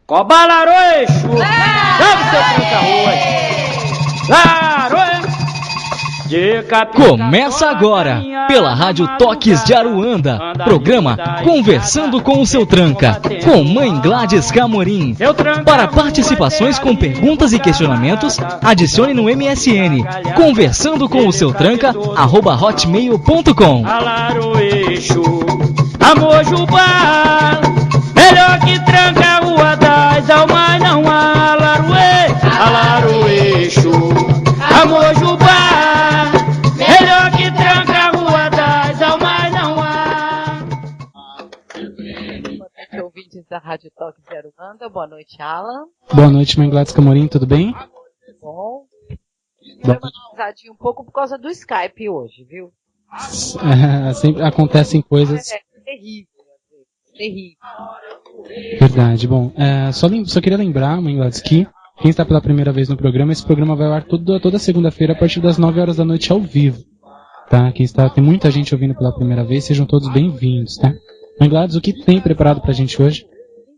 Cobalaroeixo! Salve seu tranca-ruas! Começa agora, pela Rádio Toques de Aruanda, programa Conversando com o Seu Tranca, com Mãe Gladys Camorim. Para participações com perguntas e questionamentos, adicione no MSN, conversando com o seu tranca, @hotmail.com. Alaroeixo, Amojubá, melhor que tranca a rua das almas, não há Alaroeixo, Amojubá. Melhor que tranca a rua das almas, não há. Boa noite, ouvintes da Rádio Toques de Aruanda. Boa noite, Alan. Boa noite, Mãe Gladys Camorim, tudo bem? Bom. Deu uma atrasadinha um pouco por causa do Skype hoje, viu? Sempre acontecem coisas... É terrível, terrível. Verdade, bom, só queria lembrar, Mãe Gladys, que quem está pela primeira vez no programa, esse programa vai ao ar toda segunda-feira a partir das 9 horas da noite ao vivo, tá? Tem muita gente ouvindo pela primeira vez, sejam todos bem-vindos, tá? Mãe Gladys, o que tem preparado pra gente hoje?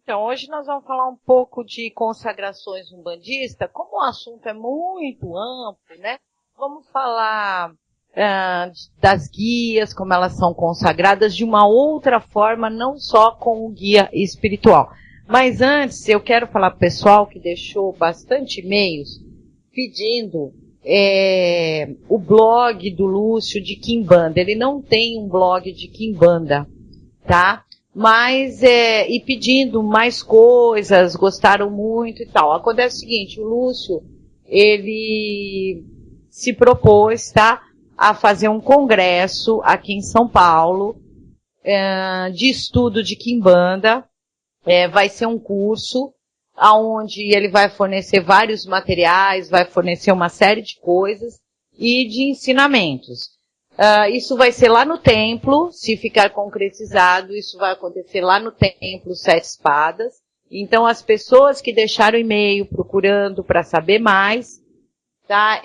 Então, hoje nós vamos falar um pouco de consagrações umbandistas. Como o assunto é muito amplo, né? Vamos falar das guias, como elas são consagradas de uma outra forma, não só com o guia espiritual. Mas antes, eu quero falar para o pessoal que deixou bastante e-mails pedindo o blog do Lúcio de Quimbanda. Ele não tem um blog de Quimbanda, tá? Mas, e pedindo mais coisas, gostaram muito e tal. Acontece o seguinte, o Lúcio, ele se propôs, tá? A fazer um congresso aqui em São Paulo, de estudo de Quimbanda. Vai ser um curso onde ele vai fornecer vários materiais, vai fornecer uma série de coisas e de ensinamentos. Isso vai ser lá no templo, se ficar concretizado, isso vai acontecer lá no templo Sete Espadas. Então as pessoas que deixaram e-mail procurando para saber mais, tá?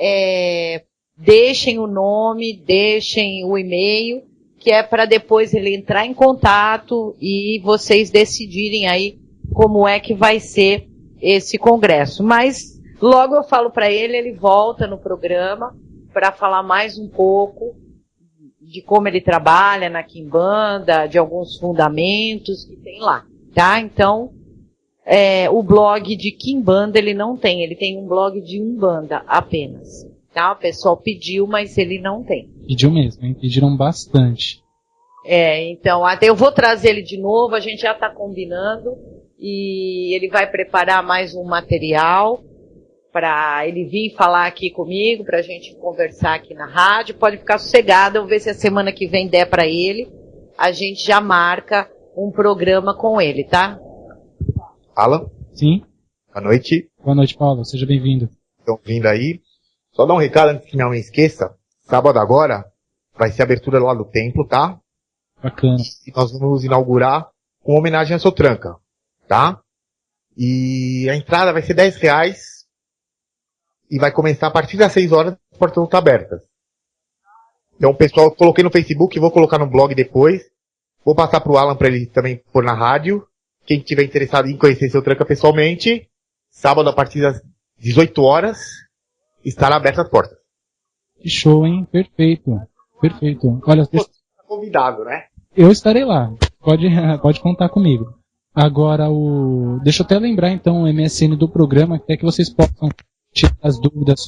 Deixem o nome, deixem o e-mail, que é para depois ele entrar em contato e vocês decidirem aí como é que vai ser esse congresso. Mas logo eu falo para ele, ele volta no programa para falar mais um pouco de como ele trabalha na Quimbanda, de alguns fundamentos que tem lá, tá? Então, o blog de Quimbanda ele não tem, ele tem um blog de Umbanda apenas. Tá? O pessoal pediu, mas ele não tem. Pediu mesmo, hein? Pediram bastante. Então, até eu vou trazer ele de novo, a gente já está combinando, e ele vai preparar mais um material para ele vir falar aqui comigo, para a gente conversar aqui na rádio. Pode ficar sossegado, eu vou ver se a semana que vem der para ele, a gente já marca um programa com ele, tá? Alan? Sim? Boa noite. Boa noite, Paulo, seja bem-vindo. Estão vindo aí. Só dar um recado antes que não me esqueça. Sábado agora vai ser a abertura lá do templo, tá? Bacana. E nós vamos inaugurar com homenagem a seu tranca, tá? E a entrada vai ser R$10 e vai começar a partir das 6 horas, as portas vão estar abertas. Então, pessoal, eu coloquei no Facebook, vou colocar no blog depois. Vou passar pro Alan para ele também pôr na rádio. Quem tiver interessado em conhecer seu tranca pessoalmente, sábado a partir das 18 horas, estará aberta as portas. Que show, hein? Perfeito. Perfeito. Olha, Você está convidado, né? eu estarei lá. Pode contar comigo. Agora, deixa eu até lembrar, então, o MSN do programa, até que vocês possam tirar as dúvidas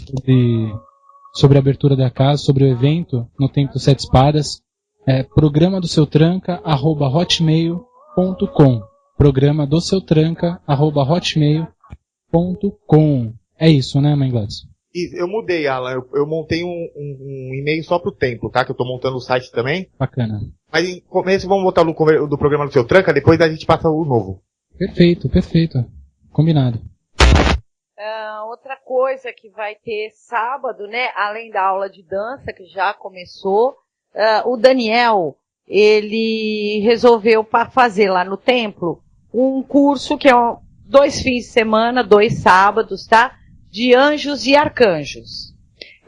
sobre a abertura da casa, sobre o evento no Templo Sete Espadas. Programa do seu tranca, @hotmail.com. Programa do seu tranca, @hotmail.com. É isso, né, Mãe Gladys? Eu mudei, Alan. Eu montei um e-mail só pro templo, tá? Que eu tô montando o site também. Bacana. Mas em começo vamos botar do programa do seu tranca, depois a gente passa o novo. Perfeito, perfeito. Combinado. Outra coisa que vai ter sábado, né? Além da aula de dança, que já começou, o Daniel, ele resolveu fazer lá no templo um curso que é 2 fins de semana, 2 sábados, tá? De anjos e arcanjos.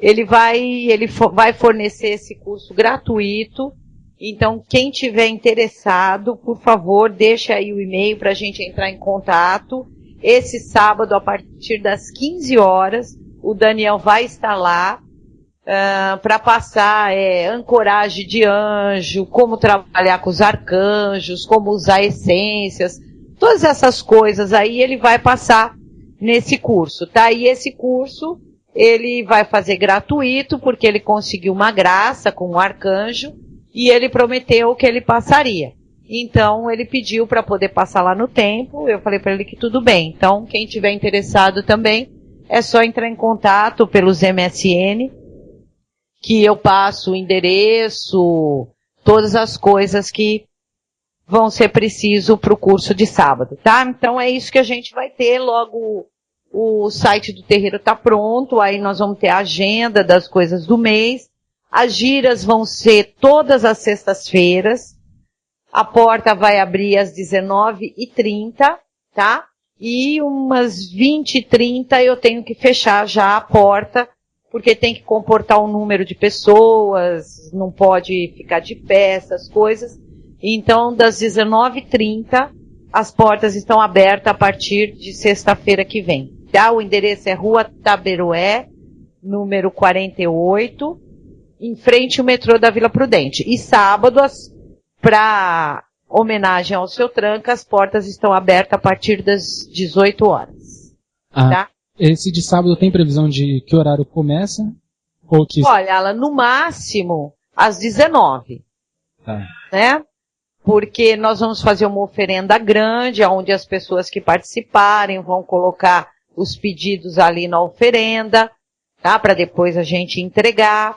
Ele vai fornecer esse curso gratuito. Então, quem tiver interessado, por favor, deixa aí o e-mail para a gente entrar em contato esse sábado, a partir das 15 horas, o Daniel vai estar lá para passar ancoragem de anjo, como trabalhar com os arcanjos, como usar essências, todas essas coisas aí ele vai passar nesse curso, tá? E esse curso ele vai fazer gratuito, porque ele conseguiu uma graça com o arcanjo, e ele prometeu que ele passaria. Então, ele pediu para poder passar lá no tempo, eu falei para ele que tudo bem. Então, quem tiver interessado também, é só entrar em contato pelos MSN, que eu passo o endereço, todas as coisas que vão ser preciso para o curso de sábado, tá? Então, é isso que a gente vai ter. Logo, o site do terreiro está pronto, aí nós vamos ter a agenda das coisas do mês. As giras vão ser todas as sextas-feiras. A porta vai abrir às 19h30, tá? E umas 20h30 eu tenho que fechar já a porta, porque tem que comportar um número de pessoas, não pode ficar de pé, essas coisas. Então, das 19h30, as portas estão abertas a partir de sexta-feira que vem, tá? O endereço é Rua Taberoé, número 48, em frente ao metrô da Vila Prudente. E sábado, para homenagem ao Seu Tranca, as portas estão abertas a partir das 18 horas. Tá? Esse de sábado tem previsão de que horário começa? Ou que... Olha, ela no máximo às 19. Tá. Né? Porque nós vamos fazer uma oferenda grande, onde as pessoas que participarem vão colocar os pedidos ali na oferenda, tá? Para depois a gente entregar.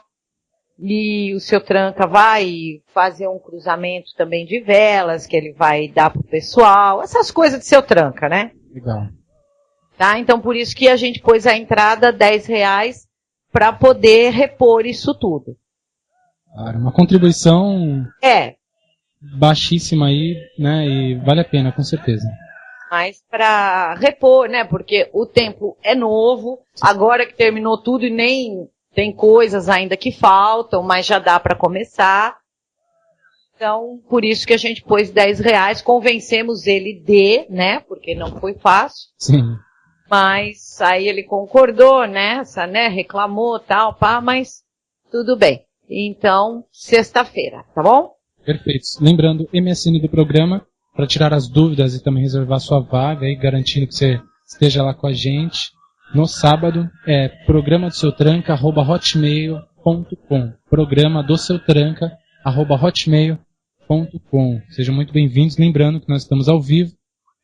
E o Seu Tranca vai fazer um cruzamento também de velas, que ele vai dar pro pessoal. Essas coisas de Seu Tranca, né? Legal. Tá? Então, por isso que a gente pôs a entrada R$10 para poder repor isso tudo. Claro, uma contribuição baixíssima aí, né? E vale a pena, com certeza. Mas para repor, né? Porque o templo é novo, agora que terminou tudo e nem... Tem coisas ainda que faltam, mas já dá para começar. Então, por isso que a gente pôs R$10, convencemos ele né? Porque não foi fácil. Sim. Mas aí ele concordou nessa, né? Reclamou, tal, mas tudo bem. Então, sexta-feira, tá bom? Perfeito. Lembrando, MSN do programa, para tirar as dúvidas e também reservar sua vaga aí, garantindo que você esteja lá com a gente. No sábado, programa do Seu Tranca, @hotmail.com. Programa do Seu Tranca, @hotmail.com. Sejam muito bem-vindos. Lembrando que nós estamos ao vivo,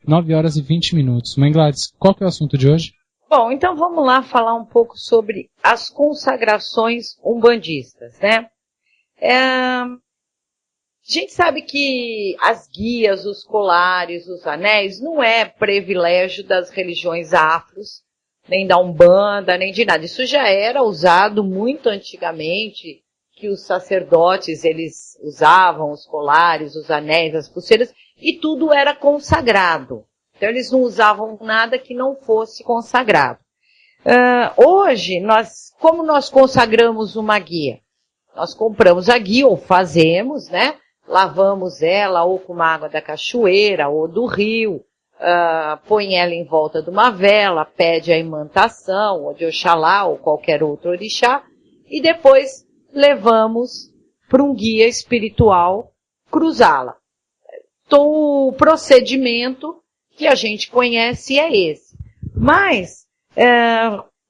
9h20. Mãe Gladys, qual que é o assunto de hoje? Bom, então vamos lá falar um pouco sobre as consagrações umbandistas, né? A gente sabe que as guias, os colares, os anéis, não é privilégio das religiões afros, nem da Umbanda, nem de nada. Isso já era usado muito antigamente, que os sacerdotes, eles usavam os colares, os anéis, as pulseiras, e tudo era consagrado. Então eles não usavam nada que não fosse consagrado. Hoje, como nós consagramos uma guia? Nós compramos a guia, ou fazemos, né? Lavamos ela ou com uma água da cachoeira, ou do rio, põe ela em volta de uma vela, pede a imantação, ou de Oxalá, ou qualquer outro orixá, e depois levamos para um guia espiritual cruzá-la. Então, o procedimento que a gente conhece é esse. Mas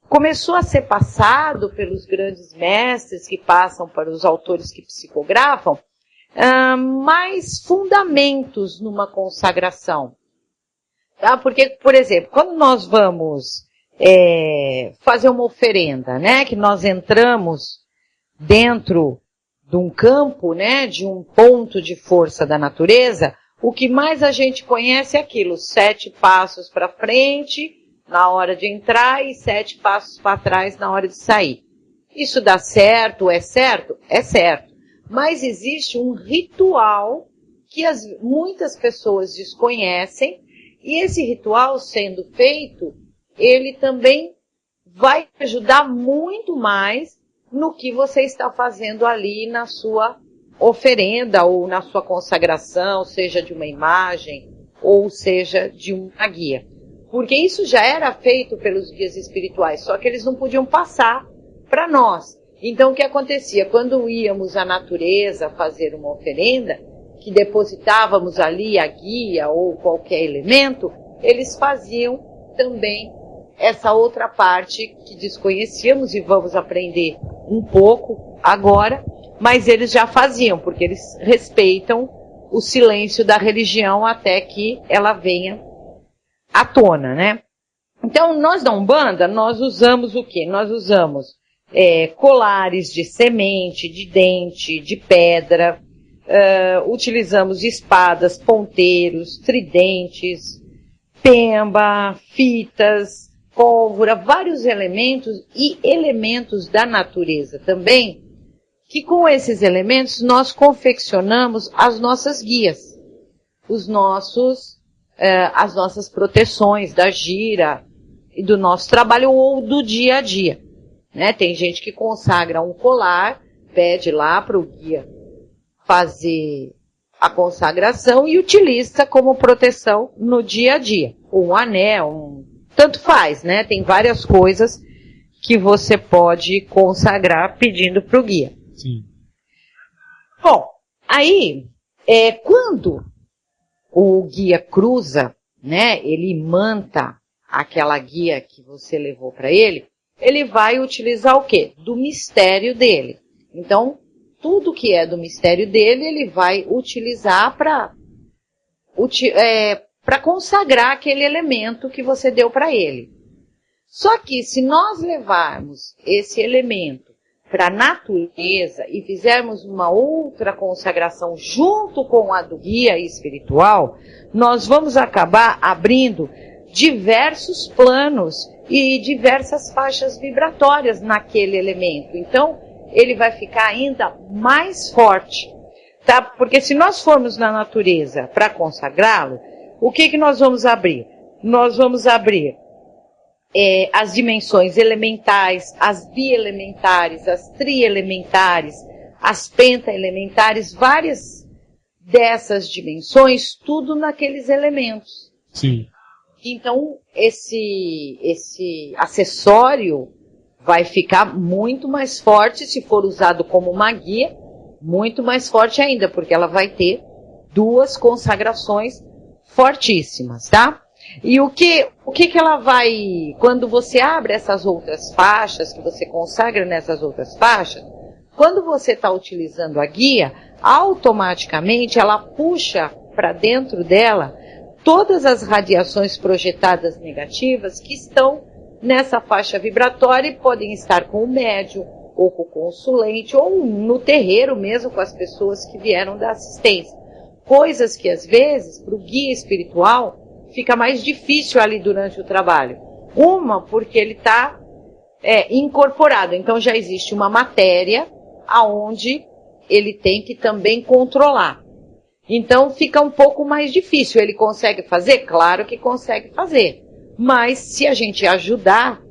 começou a ser passado pelos grandes mestres que passam para os autores que psicografam, mais fundamentos numa consagração. Tá? Porque, por exemplo, quando nós vamos fazer uma oferenda, né, que nós entramos dentro de um campo, né, de um ponto de força da natureza, o que mais a gente conhece é aquilo, 7 passos para frente na hora de entrar e 7 passos para trás na hora de sair. Isso dá certo? É certo? É certo. Mas existe um ritual que muitas pessoas desconhecem, e esse ritual sendo feito, ele também vai ajudar muito mais no que você está fazendo ali na sua oferenda ou na sua consagração, seja de uma imagem ou seja de uma guia. Porque isso já era feito pelos guias espirituais, só que eles não podiam passar para nós. Então o que acontecia? Quando íamos à natureza fazer uma oferenda, que depositávamos ali a guia ou qualquer elemento, eles faziam também essa outra parte que desconhecíamos e vamos aprender um pouco agora, mas eles já faziam, porque eles respeitam o silêncio da religião até que ela venha à tona, né? Então, nós da Umbanda, nós usamos o quê? Nós usamos colares de semente, de dente, de pedra, utilizamos espadas, ponteiros, tridentes, pemba, fitas, pólvora, vários elementos e elementos da natureza também, que com esses elementos nós confeccionamos as nossas guias, as nossas proteções da gira e do nosso trabalho ou do dia a dia. Né? Tem gente que consagra um colar, pede lá para o guia fazer a consagração e utiliza como proteção no dia a dia. Um anel, tanto faz, né? Tem várias coisas que você pode consagrar pedindo para o guia. Sim. Bom, aí, quando o guia cruza, né, ele imanta aquela guia que você levou para ele vai utilizar o quê? Do mistério dele. Então, tudo que é do mistério dele, ele vai utilizar para consagrar aquele elemento que você deu para ele. Só que se nós levarmos esse elemento para a natureza e fizermos uma outra consagração junto com a do guia espiritual, nós vamos acabar abrindo diversos planos e diversas faixas vibratórias naquele elemento. Então, ele vai ficar ainda mais forte, tá? Porque se nós formos na natureza para consagrá-lo, o que nós vamos abrir? Nós vamos abrir as dimensões elementais, as bielementares, as trielementares, as pentaelementares, várias dessas dimensões, tudo naqueles elementos. Sim. Então, esse acessório vai ficar muito mais forte se for usado como uma guia, muito mais forte ainda, porque ela vai ter duas consagrações fortíssimas, tá? E o que ela vai, quando você abre essas outras faixas, que você consagra nessas outras faixas, quando você está utilizando a guia, automaticamente ela puxa para dentro dela todas as radiações projetadas negativas que estão nessa faixa vibratória e podem estar com o médium, ou com o consulente, ou no terreiro mesmo com as pessoas que vieram da assistência. Coisas que às vezes, para o guia espiritual, fica mais difícil ali durante o trabalho. Uma, porque ele está incorporado, então já existe uma matéria aonde ele tem que também controlar. Então fica um pouco mais difícil. Ele consegue fazer? Claro que consegue fazer. Mas se a gente ajudar,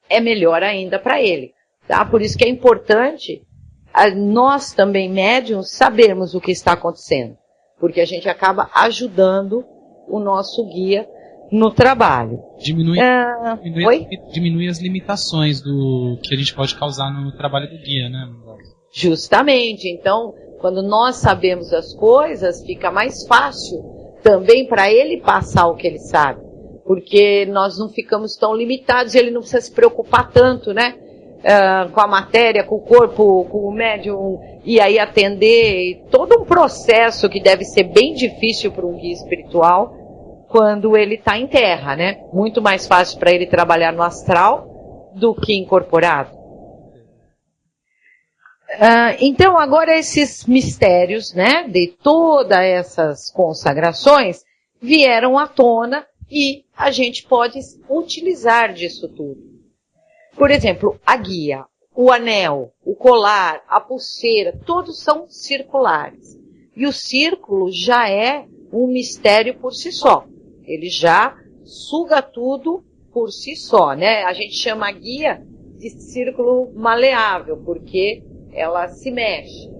é melhor ainda para ele. Tá? Por isso que é importante nós também, médiums, sabermos o que está acontecendo. Porque a gente acaba ajudando o nosso guia no trabalho. Diminui as limitações do que a gente pode causar no trabalho do guia, né? Justamente. Então, quando nós sabemos as coisas, fica mais fácil também para ele passar o que ele sabe. Porque nós não ficamos tão limitados e ele não precisa se preocupar tanto, né? Com a matéria, com o corpo, com o médium, e aí atender, todo um processo que deve ser bem difícil para um guia espiritual quando ele está em terra, né? Muito mais fácil para ele trabalhar no astral do que incorporado. Então agora esses mistérios, né, de todas essas consagrações vieram à tona e a gente pode utilizar disso tudo. Por exemplo, a guia, o anel, o colar, a pulseira, todos são circulares. E o círculo já é um mistério por si só. Ele já suga tudo por si só, né? A gente chama a guia de círculo maleável, porque ela se mexe.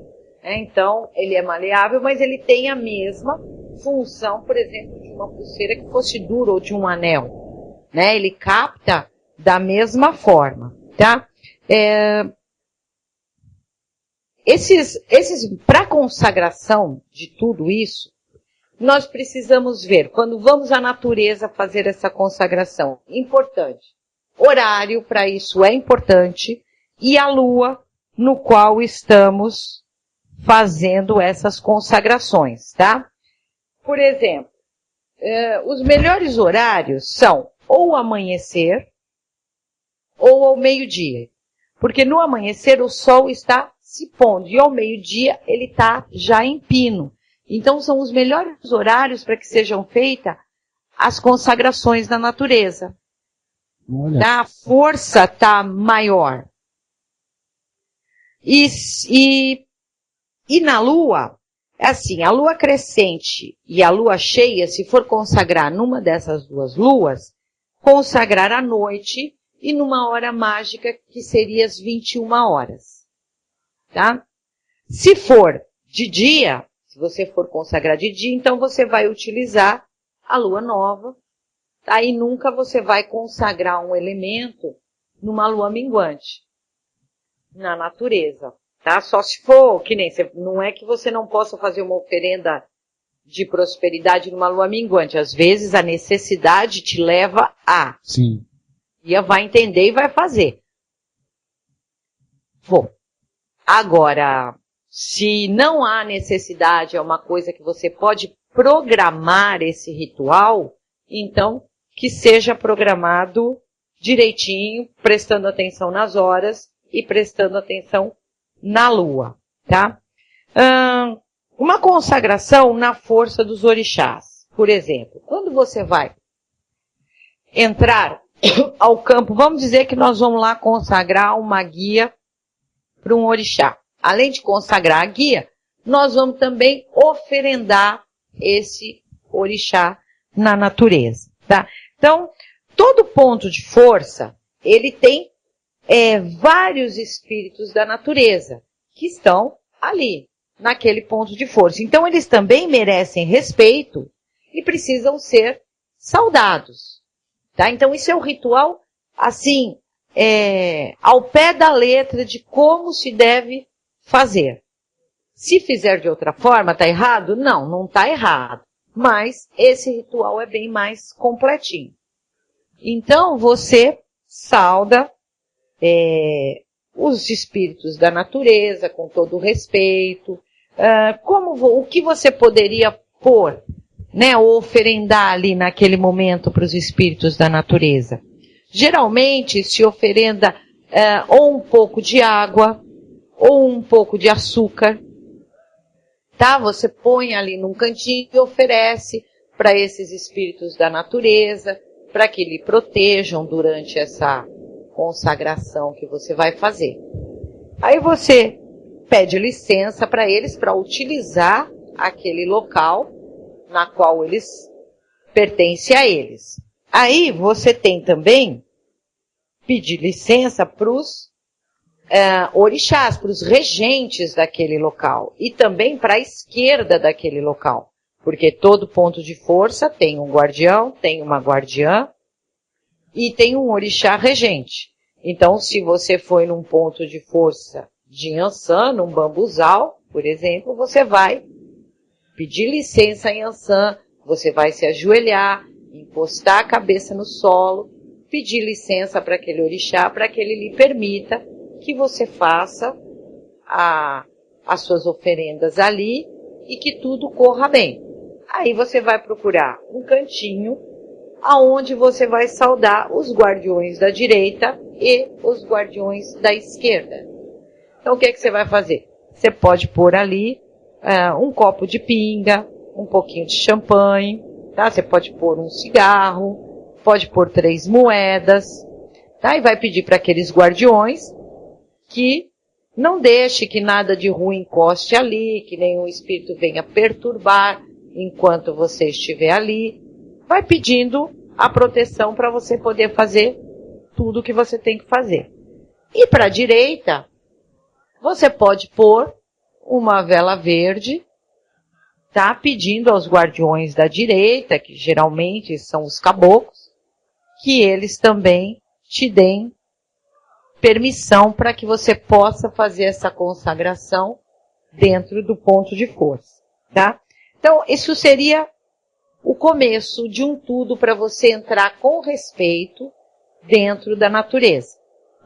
Né? Então, ele é maleável, mas ele tem a mesma função, por exemplo, de uma pulseira que fosse dura ou de um anel, né? Ele capta da mesma forma, tá? Para consagração de tudo isso, nós precisamos ver, quando vamos à natureza fazer essa consagração, importante, horário para isso é importante, e a lua no qual estamos fazendo essas consagrações, tá? Por exemplo, os melhores horários são ou o amanhecer ou ao meio-dia. Porque no amanhecer o sol está se pondo e ao meio-dia ele está já em pino. Então são os melhores horários para que sejam feitas as consagrações da natureza. A força está maior. E na lua, é assim, a lua crescente e a lua cheia, se for consagrar numa dessas duas luas, consagrar à noite e numa hora mágica que seria as 21 horas. Tá? Se for de dia, se você for consagrar de dia, então você vai utilizar a lua nova, tá? E nunca você vai consagrar um elemento numa lua minguante, na natureza. Tá? Só se for, que nem, não é que você não possa fazer uma oferenda de prosperidade numa lua minguante. Às vezes a necessidade te leva a. Sim. E vai entender e vai fazer. Bom, agora, se não há necessidade, é uma coisa que você pode programar esse ritual, então que seja programado direitinho, prestando atenção nas horas e prestando atenção na lua, tá? Uma consagração na força dos orixás. Por exemplo, quando você vai entrar ao campo, vamos dizer que nós vamos lá consagrar uma guia para um orixá. Além de consagrar a guia, nós vamos também oferendar esse orixá na natureza, tá? Então, todo ponto de força, ele tem vários espíritos da natureza que estão ali, naquele ponto de força. Então, eles também merecem respeito e precisam ser saudados. Tá? Então, isso é um ritual, assim, ao pé da letra de como se deve fazer. Se fizer de outra forma, está errado? Não, não está errado. Mas esse ritual é bem mais completinho. Então, você sauda os espíritos da natureza, com todo o respeito. O que você poderia pôr, né, ou oferendar ali naquele momento para os espíritos da natureza? Geralmente se oferenda ou um pouco de água, ou um pouco de açúcar. Tá? Você põe ali num cantinho e oferece para esses espíritos da natureza, para que lhe protejam durante essa consagração que você vai fazer. Aí você pede licença para eles para utilizar aquele local na qual eles pertencem a eles. Aí você tem também pedir licença para os orixás, para os regentes daquele local e também para a esquerda daquele local, porque todo ponto de força tem um guardião, tem uma guardiã e tem um orixá regente. Então, se você foi num ponto de força de Yansan, num bambuzal, por exemplo, você vai pedir licença a Yansan, você vai se ajoelhar, encostar a cabeça no solo, pedir licença para aquele orixá, para que ele lhe permita que você faça as suas oferendas ali e que tudo corra bem. Aí você vai procurar um cantinho aonde você vai saudar os guardiões da direita e os guardiões da esquerda. Então o que é que você vai fazer? Você pode pôr ali um copo de pinga, um pouquinho de champanhe, tá? Você pode pôr um cigarro, pode pôr 3 moedas, tá? E vai pedir para aqueles guardiões que não deixe que nada de ruim encoste ali, que nenhum espírito venha perturbar enquanto você estiver ali. Vai pedindo a proteção para você poder fazer tudo o que você tem que fazer. E para a direita, você pode pôr uma vela verde, tá pedindo aos guardiões da direita, que geralmente são os caboclos, que eles também te deem permissão para que você possa fazer essa consagração dentro do ponto de força, tá? Então, isso seria o começo de um tudo para você entrar com respeito dentro da natureza.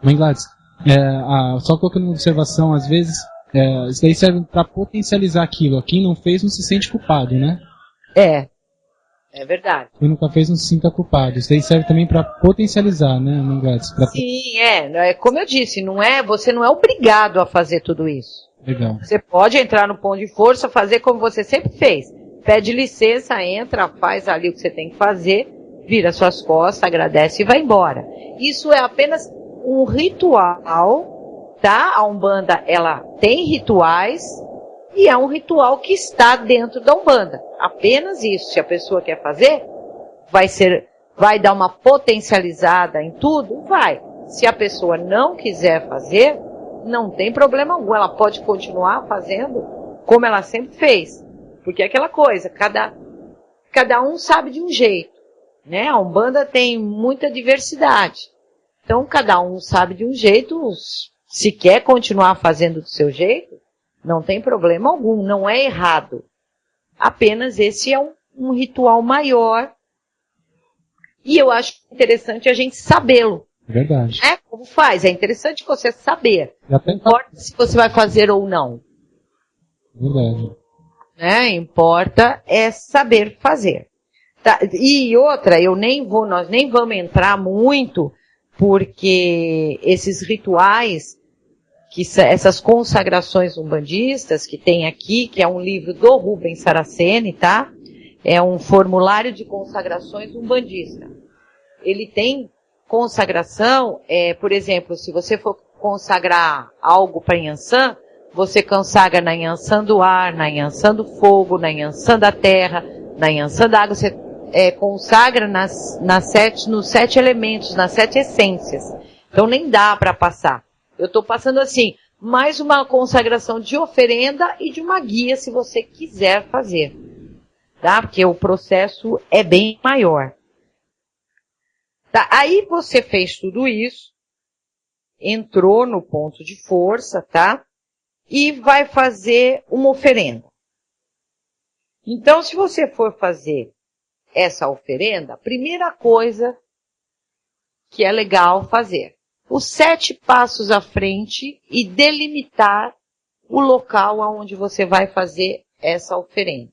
Mãe Gladys, só colocando uma observação, às vezes, isso daí serve para potencializar aquilo. Quem não fez não se sente culpado, né? É verdade. Quem nunca fez não se sinta culpado. Isso daí serve também para potencializar, né, Mãe Gladys? Sim, como eu disse, você não é obrigado a fazer tudo isso. Legal. Você pode entrar no ponto de força, fazer como você sempre fez. Pede licença, entra, faz ali o que você tem que fazer, vira suas costas, agradece e vai embora. Isso é apenas um ritual, tá? A Umbanda, ela tem rituais e é um ritual que está dentro da Umbanda. Apenas isso. Se a pessoa quer fazer, vai dar uma potencializada em tudo, vai. Se a pessoa não quiser fazer, não tem problema algum. Ela pode continuar fazendo como ela sempre fez. Porque é aquela coisa, cada um sabe de um jeito, né? A Umbanda tem muita diversidade. Então, cada um sabe de um jeito. Se quer continuar fazendo do seu jeito, não tem problema algum, não é errado. Apenas esse é um ritual maior. E eu acho interessante a gente sabê-lo. Verdade. Como faz? É interessante você saber. Não importa se você vai fazer ou não. Verdade. Importa é saber fazer. Tá? E outra, nós nem vamos entrar muito, porque esses rituais, essas consagrações umbandistas que tem aqui, que é um livro do Rubens Saraceni, tá? É um formulário de consagrações umbandista. Ele tem consagração, por exemplo, se você for consagrar algo para Inhansã, você consagra na Inhansã do ar, na Inhansã do fogo, na Inhansã da terra, na Inhansã da água, você consagra nos 7 elementos, nas 7 essências. Então nem dá para passar. Eu estou passando assim, mais uma consagração de oferenda e de uma guia, se você quiser fazer. Tá? Porque o processo é bem maior. Tá? Aí você fez tudo isso, entrou no ponto de força, tá? E vai fazer uma oferenda. Então, se você for fazer essa oferenda, a primeira coisa que é legal fazer, os 7 passos à frente e delimitar o local aonde você vai fazer essa oferenda.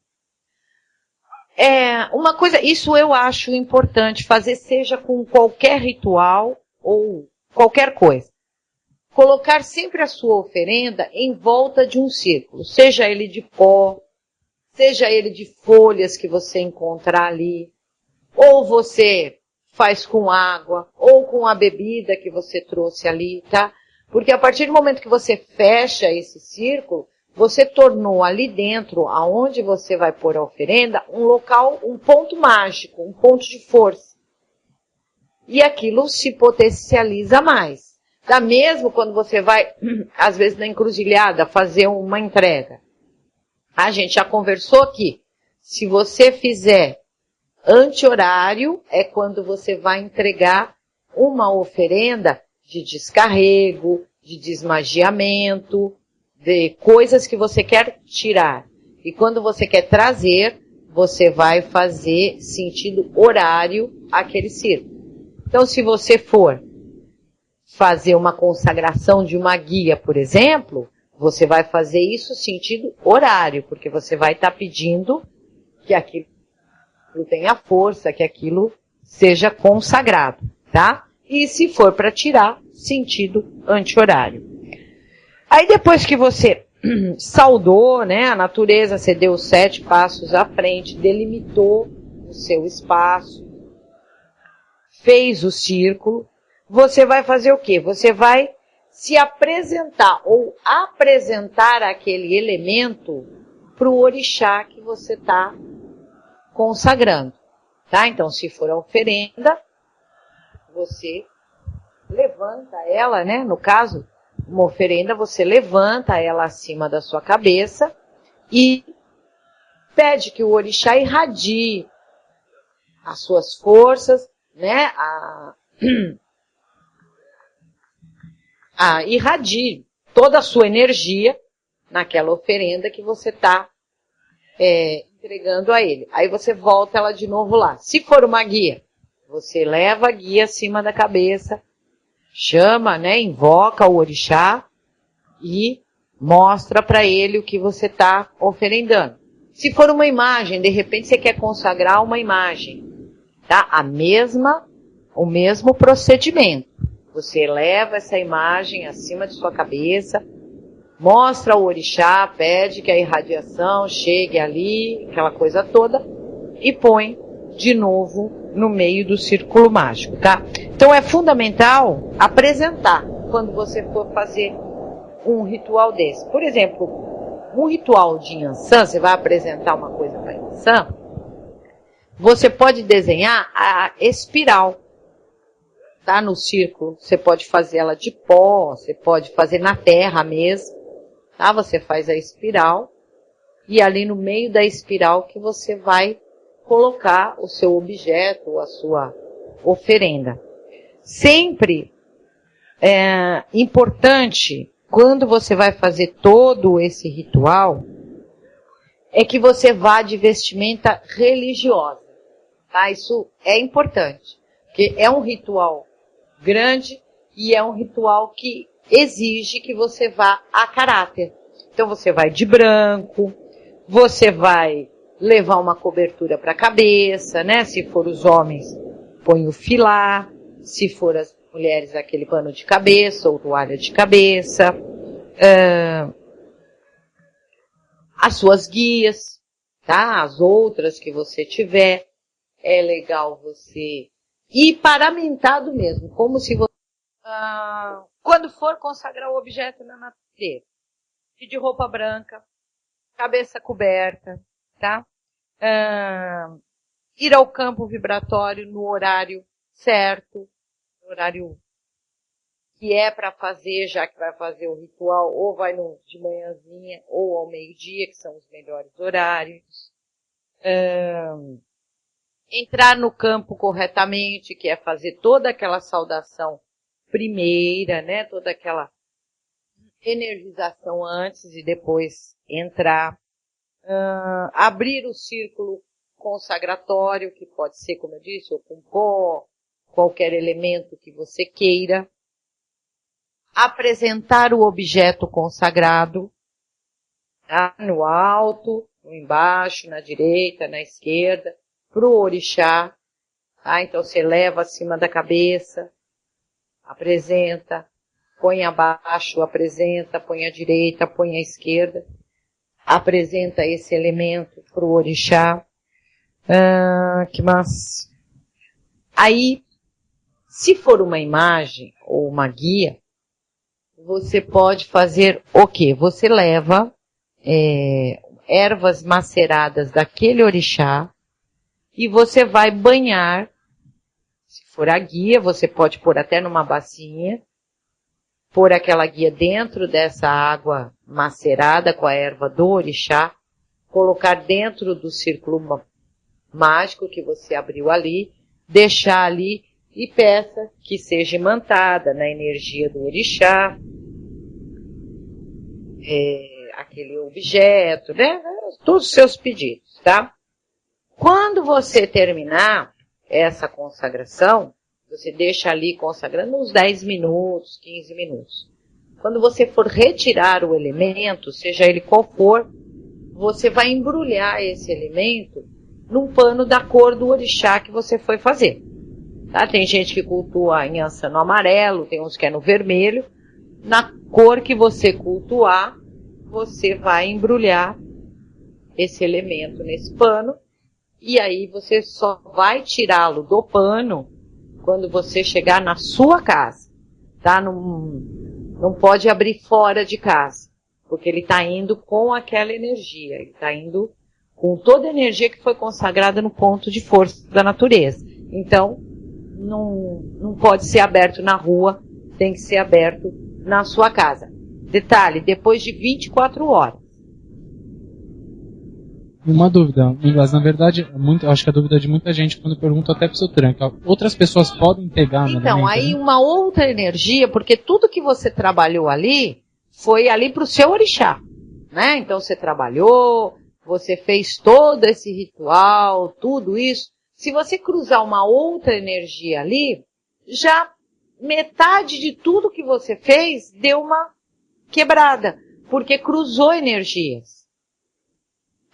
Uma coisa, isso eu acho importante fazer, seja com qualquer ritual ou qualquer coisa. Colocar sempre a sua oferenda em volta de um círculo, seja ele de pó, seja ele de folhas que você encontrar ali, ou você faz com água, ou com a bebida que você trouxe ali, tá? Porque a partir do momento que você fecha esse círculo, você tornou ali dentro, aonde você vai pôr a oferenda, um local, um ponto mágico, um ponto de força. E aquilo se potencializa mais. Dá mesmo quando você vai, às vezes na encruzilhada, fazer uma entrega. A gente já conversou aqui. Se você fizer anti-horário, é quando você vai entregar uma oferenda de descarrego, de desmagiamento, de coisas que você quer tirar. E quando você quer trazer, você vai fazer sentido horário aquele círculo. Então, se você for fazer uma consagração de uma guia, por exemplo, você vai fazer isso sentido horário, porque você vai estar pedindo que aquilo tenha força, que aquilo seja consagrado, tá? E se for para tirar, sentido anti-horário. Aí depois que você saudou, né, a natureza, você deu 7 passos à frente, delimitou o seu espaço, fez o círculo, você vai fazer o quê? Você vai se apresentar ou apresentar aquele elemento para o orixá que você está consagrando, tá? Então, se for a oferenda, você levanta ela, né? No caso, uma oferenda, você levanta ela acima da sua cabeça e pede que o orixá irradie as suas forças, né? Irradie toda a sua energia naquela oferenda que você está entregando a ele. Aí você volta ela de novo lá. Se for uma guia, você leva a guia acima da cabeça, chama, né? Invoca o orixá e mostra para ele o que você está oferendando. Se for uma imagem, de repente você quer consagrar uma imagem, tá? O mesmo procedimento. Você eleva essa imagem acima de sua cabeça, mostra ao orixá, pede que a irradiação chegue ali, aquela coisa toda, e põe de novo no meio do círculo mágico, tá? Então é fundamental apresentar quando você for fazer um ritual desse. Por exemplo, um ritual de Yansan, você vai apresentar uma coisa para Yansan, você pode desenhar a espiral, tá? No círculo. Você pode fazer ela de pó, você pode fazer na terra mesmo, tá? Você faz a espiral e ali no meio da espiral que você vai colocar o seu objeto, a sua oferenda. Sempre é importante, quando você vai fazer todo esse ritual, é que você vá de vestimenta religiosa, tá? Isso é importante, porque é um ritual grande e é um ritual que exige que você vá a caráter. Então você vai de branco, você vai levar uma cobertura para a cabeça, né? Se for os homens, põe o filá, se for as mulheres, aquele pano de cabeça ou toalha de cabeça, as suas guias, tá? As outras que você tiver, é legal você ir paramentado mesmo, como se você, quando for consagrar o objeto na natureza, ir de roupa branca, cabeça coberta, tá? Ir ao campo vibratório no horário certo, no horário que é para fazer, já que vai fazer o ritual, ou vai de manhãzinha, ou ao meio-dia, que são os melhores horários. Entrar no campo corretamente, que é fazer toda aquela saudação primeira, né? Toda aquela energização antes e depois entrar. Abrir o círculo consagratório, que pode ser, como eu disse, ou com pó, qualquer elemento que você queira. Apresentar o objeto consagrado, tá? No alto, no embaixo, na direita, na esquerda, para o orixá. Tá? Então você leva acima da cabeça, apresenta, põe abaixo, apresenta, põe à direita, põe à esquerda. Apresenta esse elemento para o orixá. Que mais? Aí, se for uma imagem ou uma guia, você pode fazer o quê? Você leva ervas maceradas daquele orixá e você vai banhar. Se for a guia, você pode pôr até numa bacinha, pôr aquela guia dentro dessa água macerada com a erva do orixá, colocar dentro do círculo mágico que você abriu ali, deixar ali e peça que seja imantada na energia do orixá, aquele objeto, né? Todos os seus pedidos, tá? Quando você terminar essa consagração, você deixa ali consagrando uns 10 minutos, 15 minutos. Quando você for retirar o elemento, seja ele qual for, você vai embrulhar esse elemento num pano da cor do orixá que você foi fazer. Tá? Tem gente que cultua em Yansan no amarelo, tem uns que é no vermelho. Na cor que você cultuar, você vai embrulhar esse elemento nesse pano. E aí você só vai tirá-lo do pano quando você chegar na sua casa. Tá? Não pode abrir fora de casa, porque ele está indo com aquela energia. Ele está indo com toda a energia que foi consagrada no ponto de força da natureza. Então, não pode ser aberto na rua, tem que ser aberto na sua casa. Detalhe, depois de 24 horas. uma dúvida, Inglas, na verdade, acho que a dúvida de muita gente quando pergunta até pro seu tranca, outras pessoas podem pegar no Então, alimento, aí né? uma outra energia, porque tudo que você trabalhou ali, foi ali pro seu orixá, né? Então você trabalhou, você fez todo esse ritual, tudo isso. Se você cruzar uma outra energia ali, já metade de tudo que você fez deu uma quebrada, porque cruzou energias.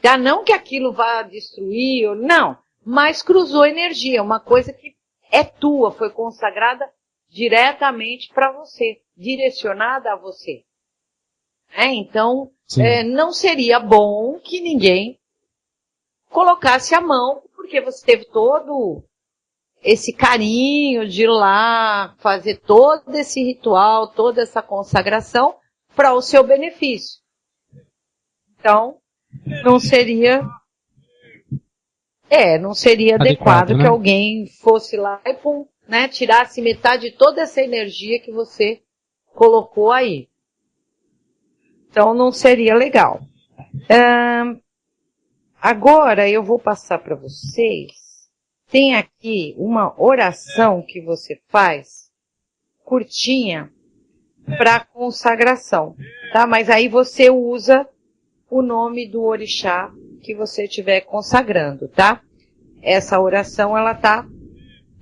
Já não que aquilo vá destruir, ou não, mas cruzou energia, uma coisa que é tua, foi consagrada diretamente para você, direcionada a você. Então, não seria bom que ninguém colocasse a mão, porque você teve todo esse carinho de ir lá fazer todo esse ritual, toda essa consagração para o seu benefício. Então, não seria adequado, né? Que alguém fosse lá e pum, né, tirasse metade de toda essa energia que você colocou aí. Então não seria legal. Agora eu vou passar para vocês. Tem aqui uma oração que você faz, curtinha, para consagração, tá? Mas aí você usa o nome do orixá que você estiver consagrando, tá? Essa oração, ela tá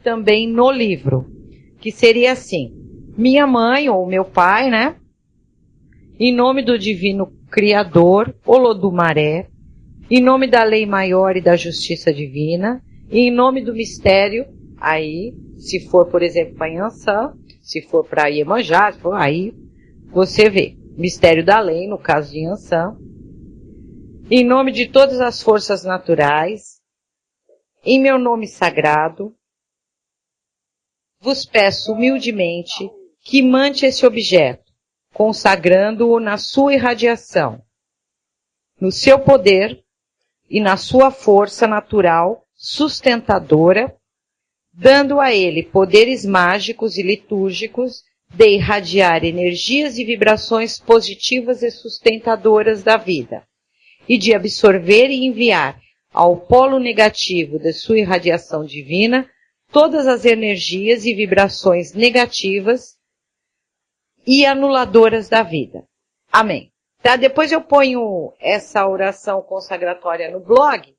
também no livro, que seria assim: minha mãe ou meu pai, né? Em nome do divino Criador, Olodumaré, em nome da lei maior e da justiça divina, e em nome do mistério, aí, se for, por exemplo, para Yansan, se for para Iemanjá, aí você vê, mistério da lei, no caso de Yansan, em nome de todas as forças naturais, em meu nome sagrado, vos peço humildemente que mande esse objeto, consagrando-o na sua irradiação, no seu poder e na sua força natural sustentadora, dando a ele poderes mágicos e litúrgicos de irradiar energias e vibrações positivas e sustentadoras da vida, e de absorver e enviar ao polo negativo de sua irradiação divina todas as energias e vibrações negativas e anuladoras da vida. Amém. Tá? Depois eu ponho essa oração consagratória no blog.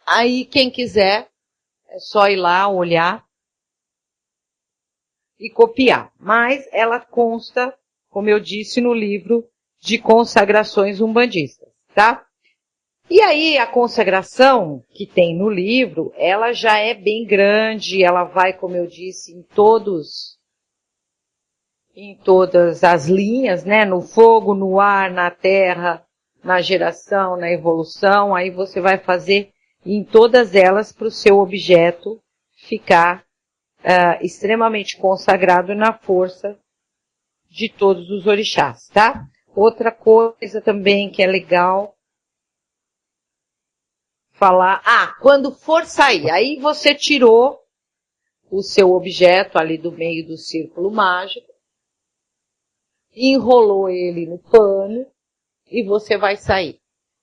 Aí quem quiser é só ir lá, olhar e copiar. Mas ela consta, como eu disse, no livro de consagrações umbandistas, tá? E aí a consagração que tem no livro, ela já é bem grande, ela vai, como eu disse, em todas as linhas, né? No fogo, no ar, na terra, na geração, na evolução. Aí você vai fazer em todas elas para o seu objeto ficar extremamente consagrado na força de todos os orixás, tá? Outra coisa também que é legal falar, quando for sair, aí você tirou o seu objeto ali do meio do círculo mágico, enrolou ele no pano e você vai sair.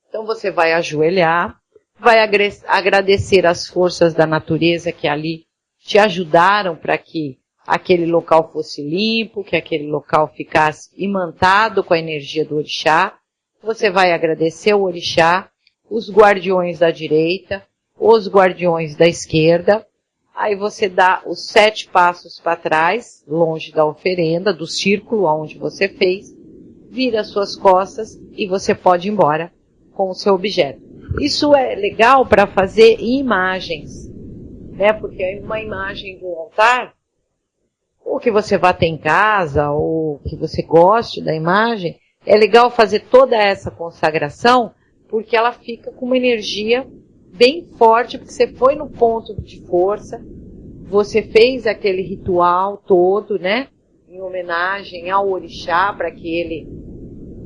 Então você vai ajoelhar, vai agradecer as forças da natureza que ali te ajudaram para que aquele local fosse limpo, que aquele local ficasse imantado com a energia do orixá. Você vai agradecer o orixá, os guardiões da direita, os guardiões da esquerda. Aí você dá os 7 passos para trás, longe da oferenda, do círculo onde você fez, vira as suas costas e você pode ir embora com o seu objeto. Isso é legal para fazer imagens, né? Porque uma imagem do altar, ou que você vá ter em casa, ou que você goste da imagem, é legal fazer toda essa consagração, porque ela fica com uma energia bem forte, porque você foi no ponto de força, você fez aquele ritual todo, né? Em homenagem ao orixá, para que ele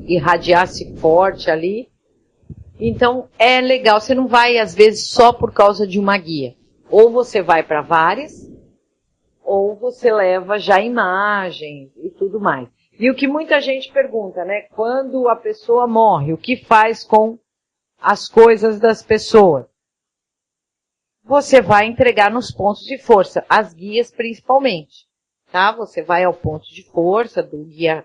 irradiasse forte ali. Então, é legal. Você não vai, às vezes, só por causa de uma guia. Ou você vai para várias, ou você leva já imagens e tudo mais. E o que muita gente pergunta, né? Quando a pessoa morre, o que faz com as coisas das pessoas. Você vai entregar nos pontos de força, as guias principalmente, tá? Você vai ao ponto de força do guia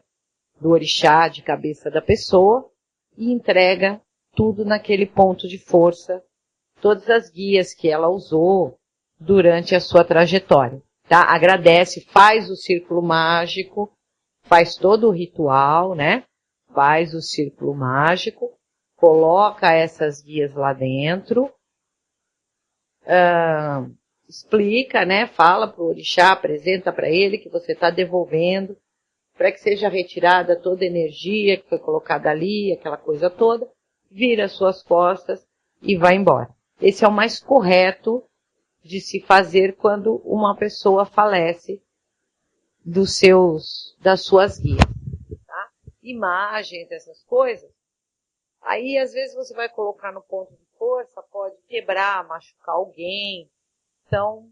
do orixá de cabeça da pessoa e entrega tudo naquele ponto de força, todas as guias que ela usou durante a sua trajetória, tá? Agradece, faz o círculo mágico, faz todo o ritual, né? Faz o círculo mágico, coloca essas guias lá dentro, explica, né? Fala pro orixá, apresenta para ele que você está devolvendo, para que seja retirada toda a energia que foi colocada ali, aquela coisa toda, vira as suas costas e vai embora. Esse é o mais correto de se fazer quando uma pessoa falece das suas guias. Tá? Imagens, essas coisas. Aí, às vezes, você vai colocar no ponto de força, pode quebrar, machucar alguém. Então,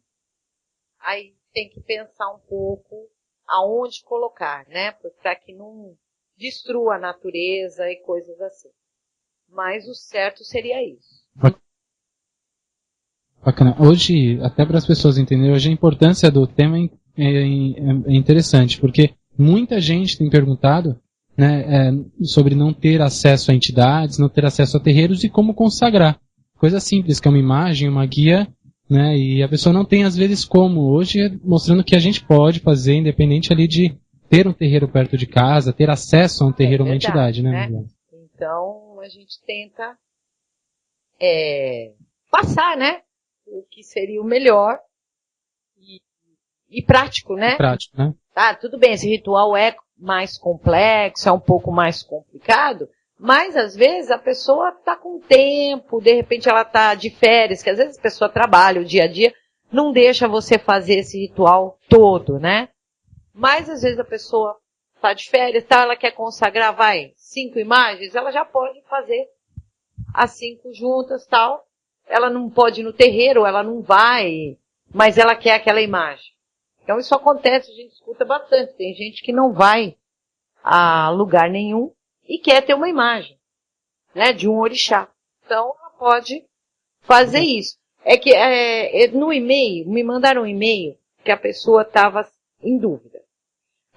aí tem que pensar um pouco aonde colocar, né? Para que não destrua a natureza e coisas assim. Mas o certo seria isso. Bacana. Hoje, até para as pessoas entenderem, hoje a importância do tema é interessante, porque muita gente tem perguntado, né, sobre não ter acesso a entidades, não ter acesso a terreiros e como consagrar. Coisa simples, que é uma imagem, uma guia, né, e a pessoa não tem às vezes como. Hoje, mostrando que a gente pode fazer, independente ali de ter um terreiro perto de casa, ter acesso a um terreiro, uma entidade, né? Então, a gente tenta passar, né, o que seria o melhor e prático, né? Prático, né? Tá, tudo bem, esse ritual é mais complexo, é um pouco mais complicado, mas às vezes a pessoa está com tempo, de repente ela está de férias, que às vezes a pessoa trabalha o dia a dia, não deixa você fazer esse ritual todo, né? Mas às vezes a pessoa está de férias, tá, ela quer consagrar, 5 imagens, ela já pode fazer as 5 juntas, tal. Ela não pode ir no terreiro, ela não vai, mas ela quer aquela imagem. Então isso acontece, a gente escuta bastante. Tem gente que não vai a lugar nenhum e quer ter uma imagem, né, de um orixá. Então ela pode fazer isso. É que no e-mail, me mandaram um e-mail que a pessoa estava em dúvida.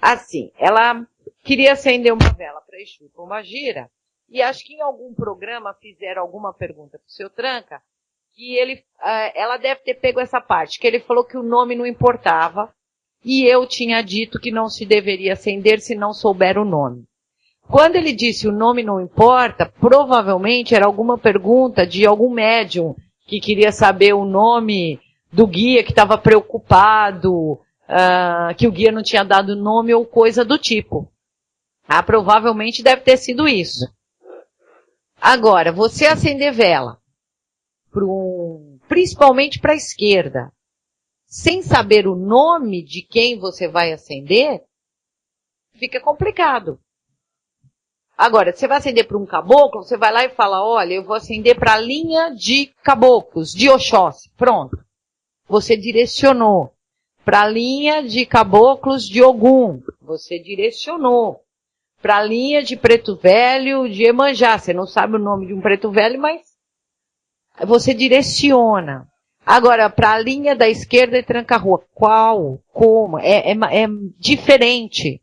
Assim, ela queria acender uma vela para Exu e Pombagira e acho que em algum programa fizeram alguma pergunta para o seu Tranca que ela deve ter pego essa parte, que ele falou que o nome não importava e eu tinha dito que não se deveria acender se não souber o nome. Quando ele disse o nome não importa, provavelmente era alguma pergunta de algum médium que queria saber o nome do guia, que estava preocupado, que o guia não tinha dado nome ou coisa do tipo. Provavelmente deve ter sido isso. Agora, você acender vela, principalmente para a esquerda, sem saber o nome de quem você vai acender, fica complicado. Agora, você vai acender para um caboclo, você vai lá e fala, olha, eu vou acender para a linha de caboclos, de Oxóssi. Pronto. Você direcionou. Para a linha de caboclos de Ogum. Você direcionou. Para a linha de Preto Velho de Iemanjá. Você não sabe o nome de um Preto Velho, mas você direciona. Agora, para a linha da esquerda e Tranca-Rua. Qual? Como? É diferente.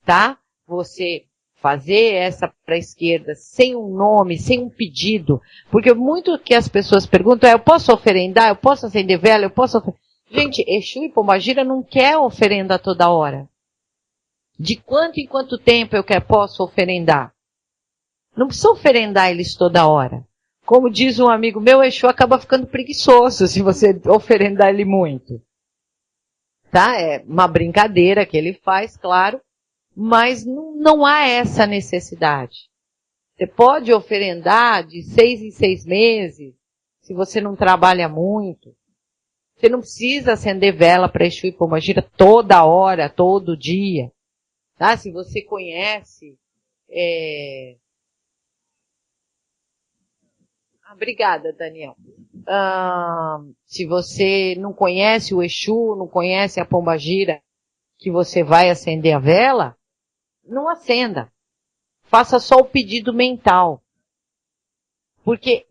Tá? Você fazer essa para a esquerda sem um nome, sem um pedido. Porque muito que as pessoas perguntam eu posso oferendar? Eu posso acender vela? Eu posso oferendar? Gente, Exu e Pombagira não quer oferenda toda hora. De quanto em quanto tempo eu posso oferendar? Não precisa oferendar eles toda hora. Como diz um amigo meu, Exu acaba ficando preguiçoso se você oferendar ele muito. Tá? É uma brincadeira que ele faz, claro, mas não há essa necessidade. Você pode oferendar de 6 em 6 meses, se você não trabalha muito. Você não precisa acender vela para Exu e Pombagira toda hora, todo dia. Tá? Se você conhece... Obrigada, Daniel. Se você não conhece o Exu, não conhece a Pombagira, que você vai acender a vela, não acenda. Faça só o pedido mental. Porque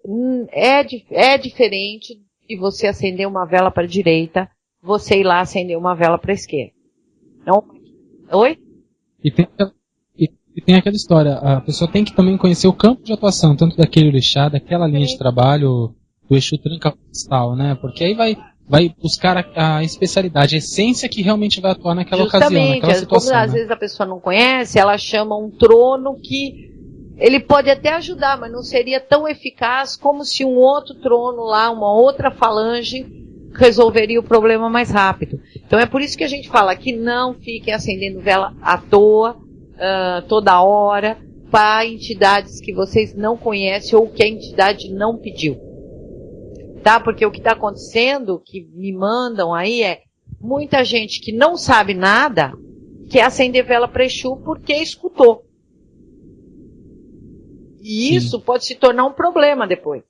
é diferente de você acender uma vela para a direita, você ir lá acender uma vela para a esquerda. Não? Oi? E tem aquela história, a pessoa tem que também conhecer o campo de atuação, tanto daquele orixá, daquela linha de trabalho, do Exu Tranca Cristal, né? Porque aí vai buscar a especialidade, a essência que realmente vai atuar naquela ocasião, naquela situação. Como às vezes a pessoa não conhece, ela chama um trono que ele pode até ajudar, mas não seria tão eficaz como se um outro trono lá, uma outra falange, resolveria o problema mais rápido. Então é por isso que a gente fala que não fiquem acendendo vela à toa, toda hora, para entidades que vocês não conhecem ou que a entidade não pediu. Tá? Porque o que está acontecendo, que me mandam aí, é muita gente que não sabe nada quer acender vela para Exu porque escutou. E Sim. Isso pode se tornar um problema depois.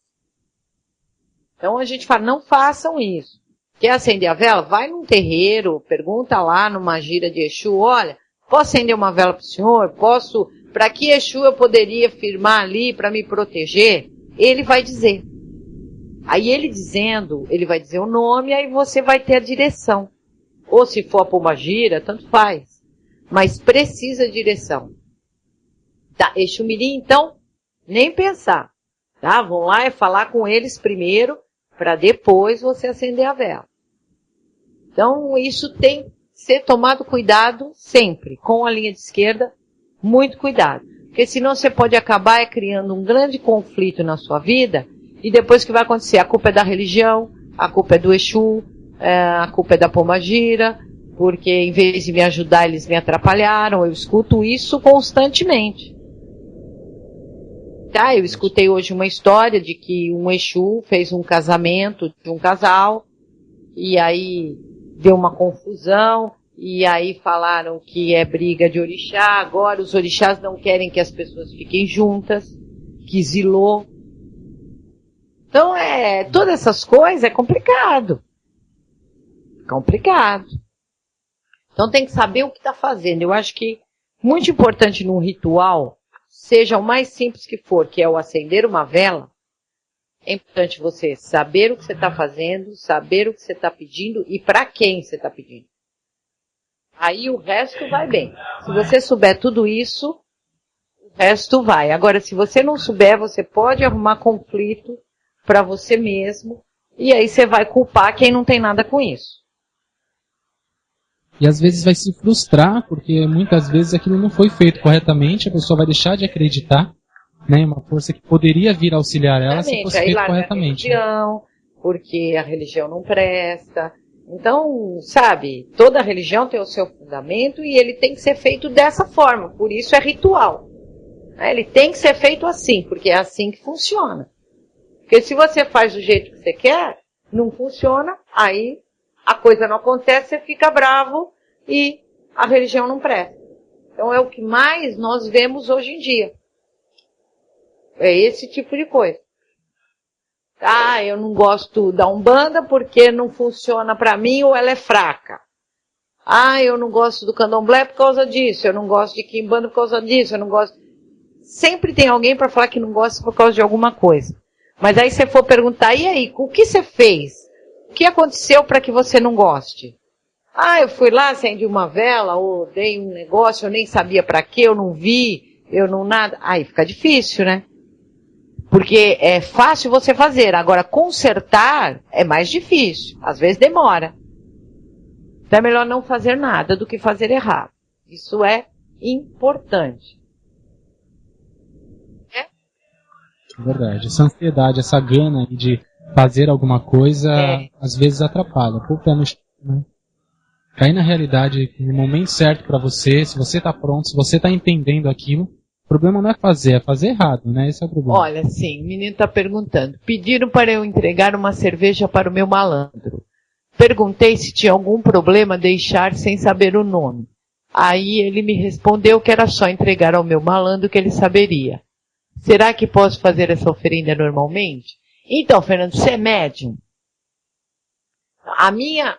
Então a gente fala, não façam isso. Quer acender a vela? Vai num terreiro, pergunta lá numa gira de Exu, olha, posso acender uma vela para o senhor? Posso? Para que Exu eu poderia firmar ali para me proteger? Ele vai dizer. Aí ele dizendo, ele vai dizer o nome, aí você vai ter a direção. Ou se for a pombagira, tanto faz. Mas precisa de direção. Tá, Exu Mirim, então, nem pensar. Tá? Vão lá e falar com eles primeiro, para depois você acender a vela. Então, isso tem que ser tomado cuidado sempre. Com a linha de esquerda, muito cuidado. Porque senão você pode acabar criando um grande conflito na sua vida. E depois o que vai acontecer? A culpa é da religião, a culpa é do Exu, a culpa é da pombagira, porque em vez de me ajudar, eles me atrapalharam. Eu escuto isso constantemente. Tá? Eu escutei hoje uma história de que um Exu fez um casamento de um casal, e aí deu uma confusão, e aí falaram que é briga de orixá, agora os orixás não querem que as pessoas fiquem juntas, que zilou. Então, todas essas coisas é complicado. Complicado. Então tem que saber o que está fazendo. Eu acho que muito importante num ritual, seja o mais simples que for, que é o acender uma vela, é importante você saber o que você está fazendo, saber o que você está pedindo e para quem você está pedindo. Aí o resto vai bem. Se você souber tudo isso, o resto vai. Agora, se você não souber, você pode arrumar conflito para você mesmo, e aí você vai culpar quem não tem nada com isso. E às vezes vai se frustrar, porque muitas vezes aquilo não foi feito corretamente, a pessoa vai deixar de acreditar, né, uma força que poderia vir auxiliar ela se fosse feito corretamente. Religião, porque a religião não presta. Então, sabe, toda religião tem o seu fundamento e ele tem que ser feito dessa forma, por isso é ritual. Ele tem que ser feito assim, porque é assim que funciona. Porque se você faz do jeito que você quer, não funciona, aí a coisa não acontece, você fica bravo e a religião não presta. Então é o que mais nós vemos hoje em dia. É esse tipo de coisa. Ah, eu não gosto da Umbanda porque não funciona pra mim ou ela é fraca. Ah, eu não gosto do Candomblé por causa disso, eu não gosto de Quimbanda por causa disso, eu não gosto... Sempre tem alguém para falar que não gosta por causa de alguma coisa. Mas aí você for perguntar, e aí, o que você fez? O que aconteceu para que você não goste? Ah, eu fui lá, acendi uma vela, ou dei um negócio, eu nem sabia para quê, eu não vi, eu não nada. Aí fica difícil, né? Porque é fácil você fazer, agora consertar é mais difícil, às vezes demora. Então é melhor não fazer nada do que fazer errado. Isso é importante. Verdade. Essa ansiedade, essa gana de fazer alguma coisa, às vezes atrapalha. Pô, pé no chão, né? Cair na realidade no momento certo para você, se você tá pronto, se você tá entendendo aquilo, o problema não é fazer errado, né? Esse é o problema. Olha, sim, o menino tá perguntando. Pediram para eu entregar uma cerveja para o meu malandro. Perguntei se tinha algum problema deixar sem saber o nome. Aí ele me respondeu que era só entregar ao meu malandro que ele saberia. Será que posso fazer essa oferenda normalmente? Então, Fernando, você é médium? A minha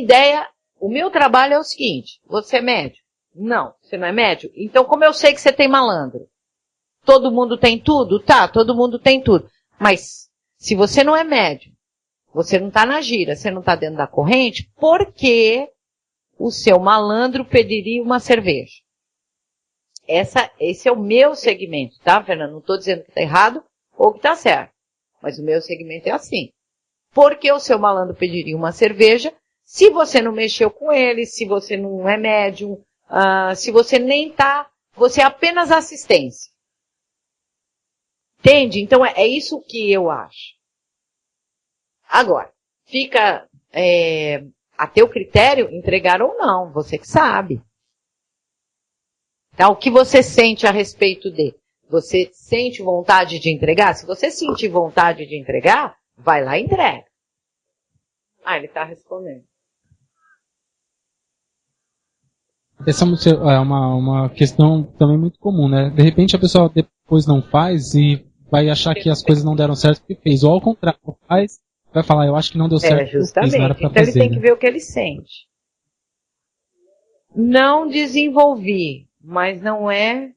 ideia, o meu trabalho é o seguinte, você é médium? Não, você não é médium? Então, como eu sei que você tem malandro? Todo mundo tem tudo? Tá, todo mundo tem tudo. Mas, se você não é médium, você não está na gira, você não está dentro da corrente, por que o seu malandro pediria uma cerveja? Esse é o meu segmento, tá, Fernando? Não estou dizendo que está errado ou que está certo. Mas o meu segmento é assim. Por que o seu malandro pediria uma cerveja se você não mexeu com ele, se você não é médium, se você nem tá, você é apenas assistência. Entende? Então é isso que eu acho. Agora, fica a teu critério entregar ou não, você que sabe. Tá? O que você sente a respeito de? Você sente vontade de entregar? Se você sentir vontade de entregar, vai lá e entrega. Ele está respondendo. Essa é uma questão também muito comum, né? De repente a pessoa depois não faz e vai achar que as coisas não deram certo porque fez. Ou ao contrário, faz, vai falar, eu acho que não deu certo. Justamente. Não era pra então fazer, ele tem que ver o que ele sente. Não desenvolvi, mas não é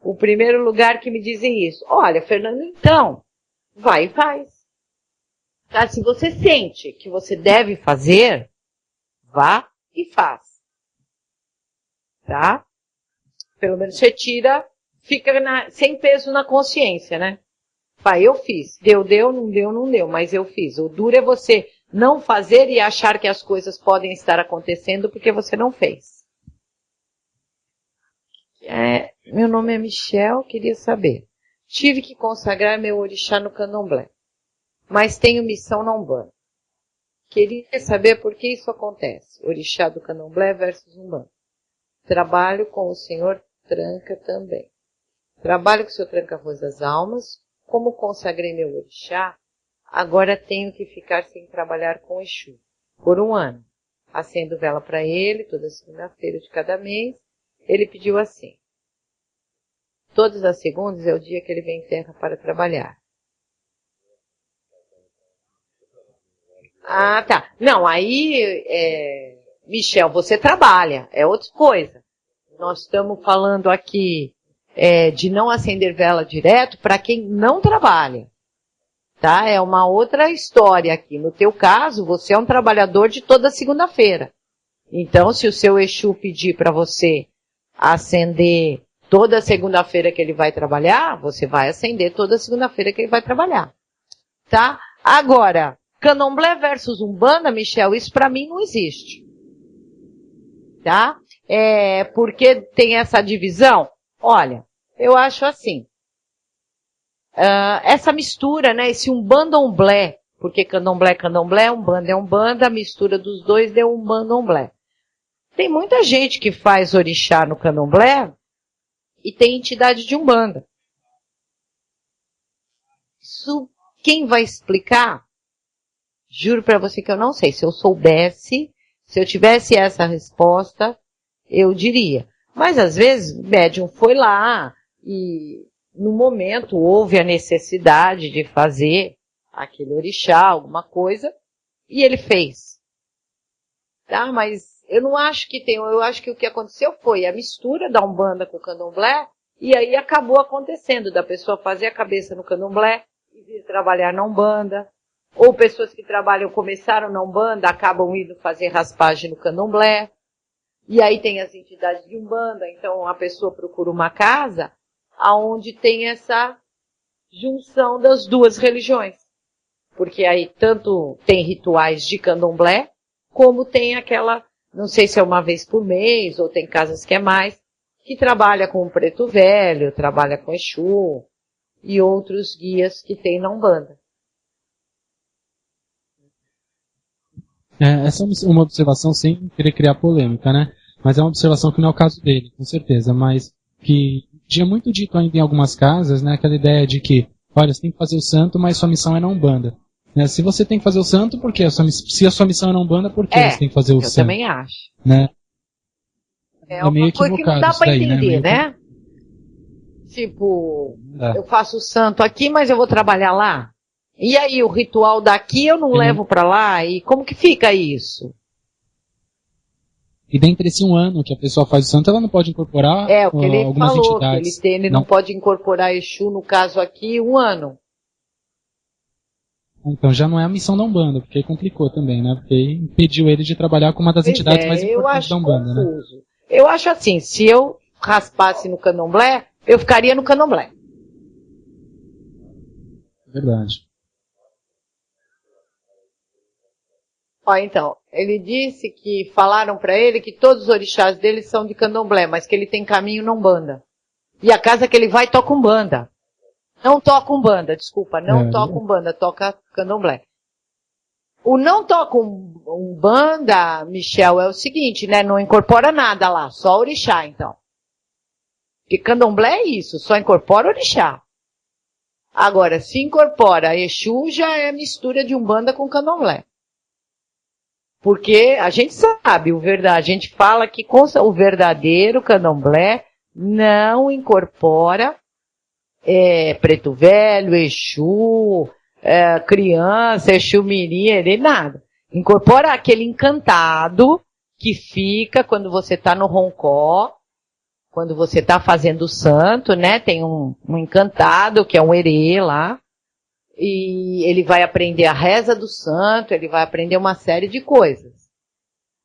o primeiro lugar que me dizem isso. Olha, Fernando, então, vai e faz. Tá? Se você sente que você deve fazer, vá e faz. Tá? Pelo menos você tira, fica sem peso na consciência, né? Eu fiz. Deu, não deu, mas eu fiz. O duro é você não fazer e achar que as coisas podem estar acontecendo porque você não fez. Meu nome é Michel, queria saber. Tive que consagrar meu orixá no candomblé, mas tenho missão na Umbanda. Queria saber por que isso acontece. Orixá do candomblé versus Umbanda. Trabalho com o senhor Tranca também. Trabalho com o senhor Tranca Voz das Almas. Como consagrei meu orixá, agora tenho que ficar sem trabalhar com o Exu por 1 ano. Acendo vela para ele toda segunda-feira de cada mês. Ele pediu assim. Todas as segundas é o dia que ele vem em terra para trabalhar. Tá. Não, aí, Michel, você trabalha. É outra coisa. Nós estamos falando aqui de não acender vela direto para quem não trabalha. Tá? É uma outra história aqui. No teu caso, você é um trabalhador de toda segunda-feira. Então, se o seu Exu pedir para você acender toda segunda-feira que ele vai trabalhar, você vai acender toda segunda-feira que ele vai trabalhar. Tá? Agora, candomblé versus umbanda, Michel, isso para mim não existe. Tá? Porque tem essa divisão? Olha, eu acho assim. Essa mistura, né? Esse umbanda-umblé, porque candomblé é candomblé, umbanda é umbanda, a mistura dos dois deu umbanda-umblé. Tem muita gente que faz orixá no candomblé e tem entidade de umbanda. Isso, quem vai explicar? Juro pra você que eu não sei. Se eu soubesse, se eu tivesse essa resposta, eu diria. Mas às vezes o médium foi lá e no momento houve a necessidade de fazer aquele orixá, alguma coisa, e ele fez. Tá? Mas eu não acho que tem, eu acho que o que aconteceu foi a mistura da umbanda com o candomblé, e aí acabou acontecendo da pessoa fazer a cabeça no candomblé e vir trabalhar na umbanda. Ou pessoas que trabalham, começaram na umbanda, acabam indo fazer raspagem no candomblé. E aí tem as entidades de umbanda, então a pessoa procura uma casa aonde tem essa junção das duas religiões. Porque aí tanto tem rituais de candomblé, como tem aquela, não sei se é uma vez por mês, ou tem casas que é mais, que trabalha com o preto velho, trabalha com Exu, e outros guias que tem na umbanda. Essa é uma observação sem querer criar polêmica, né? Mas é uma observação que não é o caso dele, com certeza. Mas que tinha muito dito ainda em algumas casas, né? Aquela ideia de que, olha, você tem que fazer o santo, mas sua missão é na Umbanda. Né? Se você tem que fazer o santo, por quê? Se a sua missão é na Umbanda, por que você tem que fazer o santo? Eu também acho. Né? É meio equivocado que não dá pra entender, né? Tipo, eu faço o santo aqui, mas eu vou trabalhar lá? E aí, o ritual daqui eu não levo pra lá? E como que fica isso? E dentre esse 1 ano que a pessoa faz o santo, ela não pode incorporar o que ele algumas falou, entidades. Que ele não pode incorporar Exu, no caso aqui, 1 ano. Então já não é a missão da Umbanda, porque aí complicou também, né? Porque aí impediu ele de trabalhar com uma das entidades mais importantes da Umbanda, né? Eu acho assim, se eu raspasse no candomblé, eu ficaria no candomblé. Verdade. Ó, então, ele disse que falaram pra ele que todos os orixás dele são de candomblé, mas que ele tem caminho na Umbanda. E a casa que ele vai toca Umbanda. Não toca Umbanda, desculpa, não toca Umbanda, toca candomblé. O não toca Umbanda, Michel, é o seguinte, né? Não incorpora nada lá, só orixá, então. Porque candomblé é isso, só incorpora orixá. Agora, se incorpora Exu, já é mistura de Umbanda com candomblé. Porque a gente sabe, a gente fala que o verdadeiro candomblé não incorpora preto velho, Exu, criança, Exu mirim, nada. Incorpora aquele encantado que fica quando você está no roncó, quando você está fazendo o santo, né? Tem um encantado que é um herê lá. E ele vai aprender a reza do santo, ele vai aprender uma série de coisas.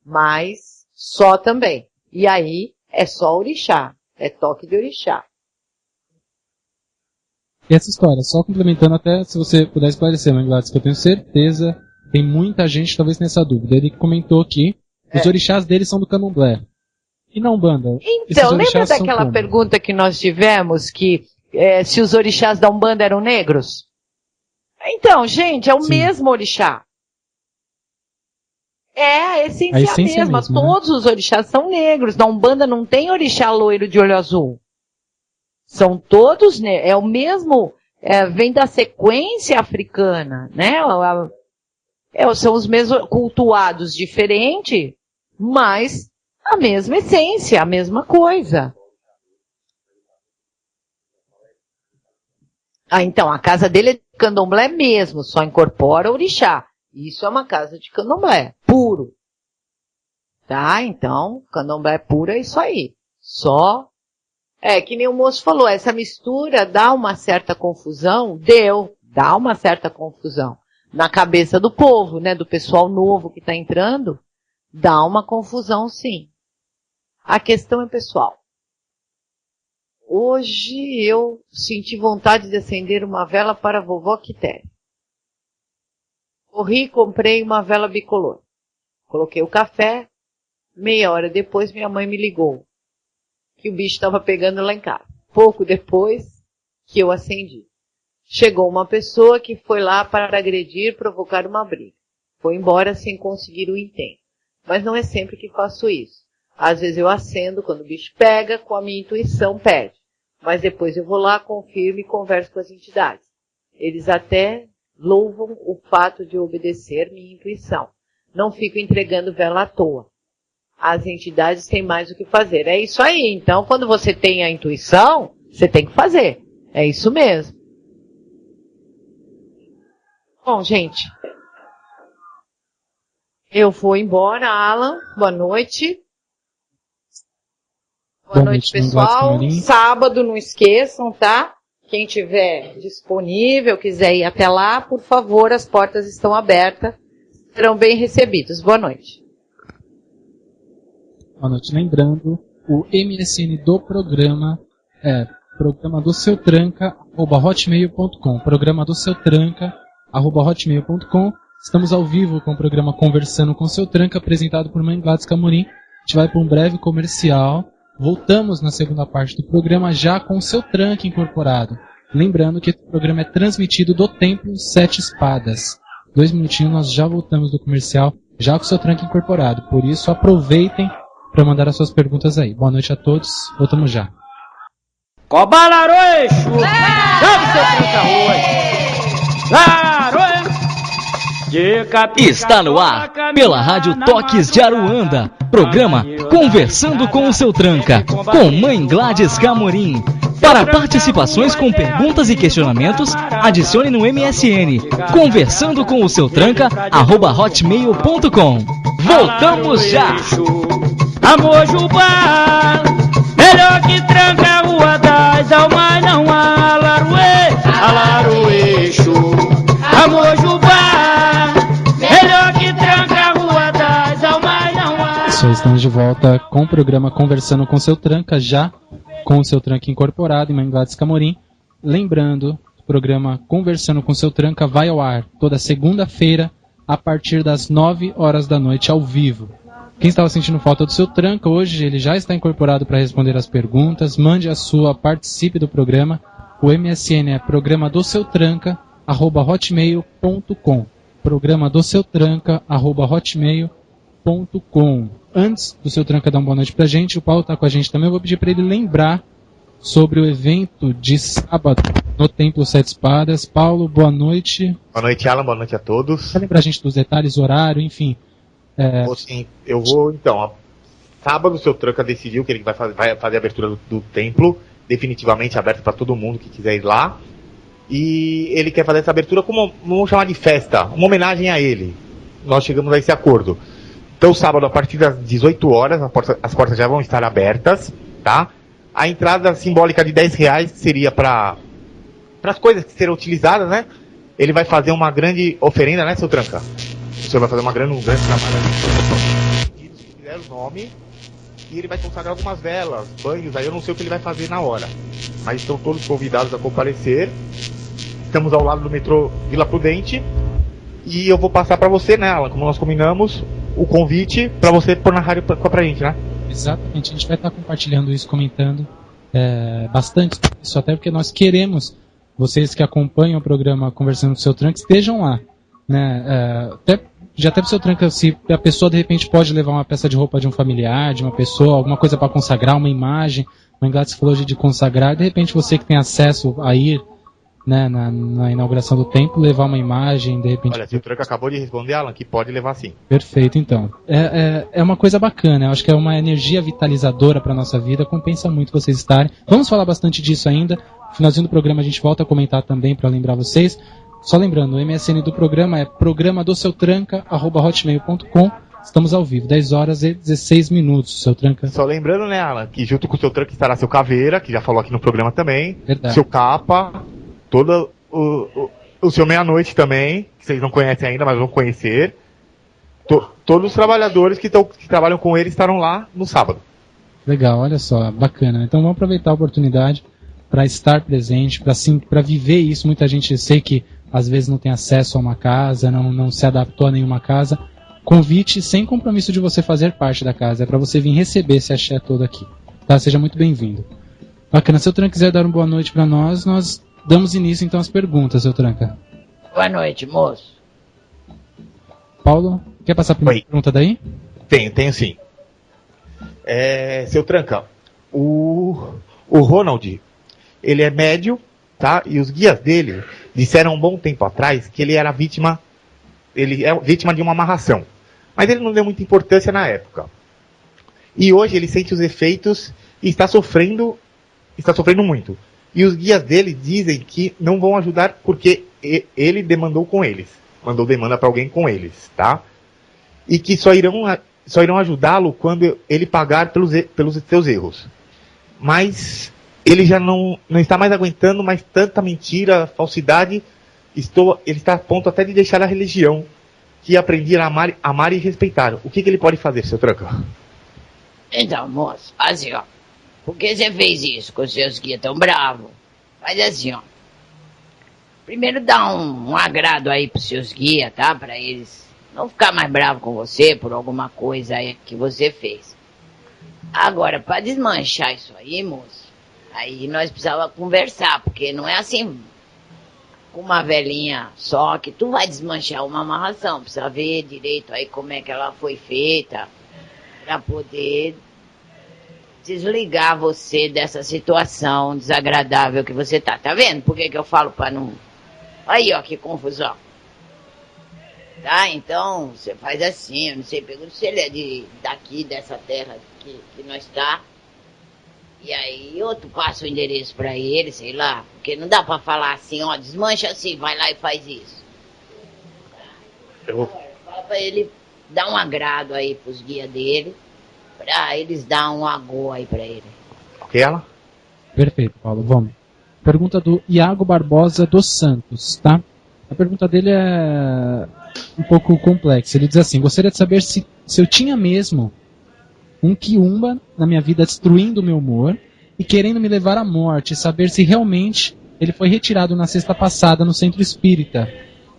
Mas só também. E aí é só orixá, é toque de orixá. E essa história, só complementando até, se você puder esclarecer, Mãe Gladys, que eu tenho certeza, tem muita gente talvez nessa dúvida. Ele comentou aqui, os orixás dele são do candomblé. E na Umbanda? Então, lembra daquela pergunta que nós tivemos, que se os orixás da Umbanda eram negros? Então, gente, é o mesmo orixá. É a essência mesma. Mesmo, todos os orixás são negros. Na Umbanda não tem orixá loiro de olho azul. São todos negros. É o mesmo, vem da sequência africana, né? São os mesmos cultuados diferente, mas a mesma essência, a mesma coisa. Então, a casa dele é de candomblé mesmo, só incorpora orixá. Isso é uma casa de candomblé, puro. Tá? Então, candomblé puro é isso aí. Só, que nem o moço falou, essa mistura dá uma certa confusão, dá uma certa confusão. Na cabeça do povo, né, do pessoal novo que está entrando, dá uma confusão sim. A questão é pessoal. Hoje eu senti vontade de acender uma vela para a vovó Quitéria. Corri e comprei uma vela bicolor. Coloquei o café. Meia hora depois minha mãe me ligou que o bicho estava pegando lá em casa. Pouco depois que eu acendi. Chegou uma pessoa que foi lá para agredir, provocar uma briga. Foi embora sem conseguir o intento. Mas não é sempre que faço isso. Às vezes eu acendo quando o bicho pega, com a minha intuição pede. Mas depois eu vou lá, confirmo e converso com as entidades. Eles até louvam o fato de obedecer minha intuição. Não fico entregando vela à toa. As entidades têm mais o que fazer. É isso aí. Então, quando você tem a intuição, você tem que fazer. É isso mesmo. Bom, gente. Eu vou embora, Alan. Boa noite. Boa noite, pessoal. Sábado, não esqueçam, tá? Quem tiver disponível, quiser ir até lá, por favor, as portas estão abertas. Serão bem recebidos. Boa noite. Boa noite. Lembrando, o MSN do programa é programa do seu tranca, @hotmail.com. Programa do seu tranca, @hotmail.com. Estamos ao vivo com o programa Conversando com Seu Tranca, apresentado por Mãe Gladys Camorim. A gente vai para um breve comercial. Voltamos na segunda parte do programa já com o Seu Tranca incorporado. Lembrando que esse programa é transmitido do Templo Sete Espadas. 2 minutinhos, nós já voltamos do comercial, já com o Seu Tranca incorporado. Por isso, aproveitem para mandar as suas perguntas aí. Boa noite a todos, voltamos já. Cobalaroeixo! Salve Seu Tranca hoje! Laroe! Está no ar, pela Rádio Toques de Aruanda, programa Conversando com o Seu Tranca, com Mãe Gladys Camorim. Para participações com perguntas e questionamentos, adicione no MSN, Conversando com o Seu Tranca, @hotmail.com. Voltamos já! Amor Jubá, melhor que tranca a rua das almas, não há alaroeixo. Amor Jubá, Estamos de volta com o programa Conversando com Seu Tranca, já com o Seu Tranca incorporado em Mãe Gladys Camorim. Lembrando, o programa Conversando com Seu Tranca vai ao ar toda segunda-feira a partir das 9 horas da noite ao vivo. Quem estava sentindo falta do Seu Tranca, hoje ele já está incorporado para responder as perguntas. Mande a sua, participe do programa. O MSN é programadosseutranca@hotmail.com. programadosseutranca@hotmail.com. Antes do Seu Tranca dar uma boa noite pra gente, o Paulo está com a gente também. Eu vou pedir para ele lembrar sobre o evento de sábado no Templo Sete Espadas. Paulo, boa noite. Boa noite, Alan, boa noite a todos. Você lembra a gente dos detalhes, horário, enfim. Sim, eu vou, então, sábado o Seu Tranca decidiu que ele vai fazer a abertura do templo, definitivamente aberto para todo mundo que quiser ir lá. E ele quer fazer essa abertura como, vamos chamar de festa, uma homenagem a ele. Nós chegamos a esse acordo. Então, sábado, a partir das 18 horas, as portas já vão estar abertas, tá? A entrada simbólica de R$10 seria para as coisas que serão utilizadas, né? Ele vai fazer uma grande oferenda, né, Seu Tranca? O senhor vai fazer um grande trabalho. Se fizer o nome, e ele vai consagrar algumas velas, banhos, aí eu não sei o que ele vai fazer na hora. Mas estão todos convidados a comparecer. Estamos ao lado do metrô Vila Prudente. E eu vou passar para você, né, Alan, como nós combinamos, o convite para você pôr na rádio pra gente, né? Exatamente, a gente vai estar compartilhando isso, comentando bastante isso, até porque nós queremos vocês que acompanham o programa Conversando com o Seu Tranca estejam lá, né? Até pro Seu Tranca, se a pessoa de repente pode levar uma peça de roupa de um familiar, de uma pessoa, alguma coisa para consagrar, uma imagem. O Gladys falou de consagrar, de repente você que tem acesso a ir, né, na inauguração do templo, levar uma imagem, de repente... Olha, Seu Tranca acabou de responder, Alan, que pode levar sim. Perfeito, então. É uma coisa bacana, eu acho que é uma energia vitalizadora para nossa vida, compensa muito vocês estarem. Vamos falar bastante disso ainda. No finalzinho do programa a gente volta a comentar também para lembrar vocês. Só lembrando, o MSN do programa é programadosseutranca@hotmail.com. Estamos ao vivo, 10 horas e 16 minutos, Seu Tranca. Só lembrando, né, Alan, que junto com o Seu Tranca estará Seu Caveira, que já falou aqui no programa também. Verdade. Seu Capa, todo o Seu Meia-Noite também, que vocês não conhecem ainda, mas vão conhecer. Todos os trabalhadores que trabalham com ele estarão lá no sábado. Legal, olha só, bacana. Então vamos aproveitar a oportunidade para estar presente, para viver isso. Muita gente, sei que às vezes não tem acesso a uma casa, não se adaptou a nenhuma casa. Convite sem compromisso de você fazer parte da casa. É para você vir receber esse axé todo aqui. Tá? Seja muito bem-vindo. Bacana. Se o Seu Tranca quiser dar uma boa noite para nós damos início então às perguntas, Seu Tranca. Boa noite, moço. Paulo, quer passar a primeira pergunta daí? Tenho sim. Seu Tranca, o Ronald, ele é médio, tá? E os guias dele disseram um bom tempo atrás que ele é vítima de uma amarração. Mas ele não deu muita importância na época. E hoje ele sente os efeitos e está sofrendo muito. E os guias dele dizem que não vão ajudar porque ele demandou com eles. Mandou demanda para alguém com eles, tá? E que só irão ajudá-lo quando ele pagar pelos seus erros. Mas ele já não está mais aguentando mais tanta mentira, falsidade. Ele está a ponto até de deixar a religião que aprendi a amar e respeitar. O que ele pode fazer, Seu Tranca? Então, moço, assim, ó. Por que você fez isso com os seus guias tão bravos? Faz assim, ó. Primeiro dá um agrado aí pros seus guias, tá? Pra eles não ficar mais bravos com você por alguma coisa aí que você fez. Agora, pra desmanchar isso aí, moço, aí nós precisávamos conversar, porque não é assim com uma velhinha só que tu vai desmanchar uma amarração. Precisa ver direito aí como é que ela foi feita pra poder desligar você dessa situação desagradável que você tá. Tá vendo? Por que eu falo pra não... Aí, ó, que confusão. Tá? Então, você faz assim, eu não sei, pergunto se ele é daqui, dessa terra que nós tá. E aí, tu passa o endereço pra ele, sei lá, porque não dá pra falar assim, ó, desmancha assim, vai lá e faz isso. Fala pra ele dar um agrado aí pros guias dele, pra eles dar um agô aí pra ele. Ok, ela? Perfeito, Paulo, vamos. Pergunta do Iago Barbosa dos Santos, tá? A pergunta dele é um pouco complexa. Ele diz assim: gostaria de saber se eu tinha mesmo um quiumba na minha vida destruindo o meu humor e querendo me levar à morte, saber se realmente ele foi retirado na sexta passada no centro espírita.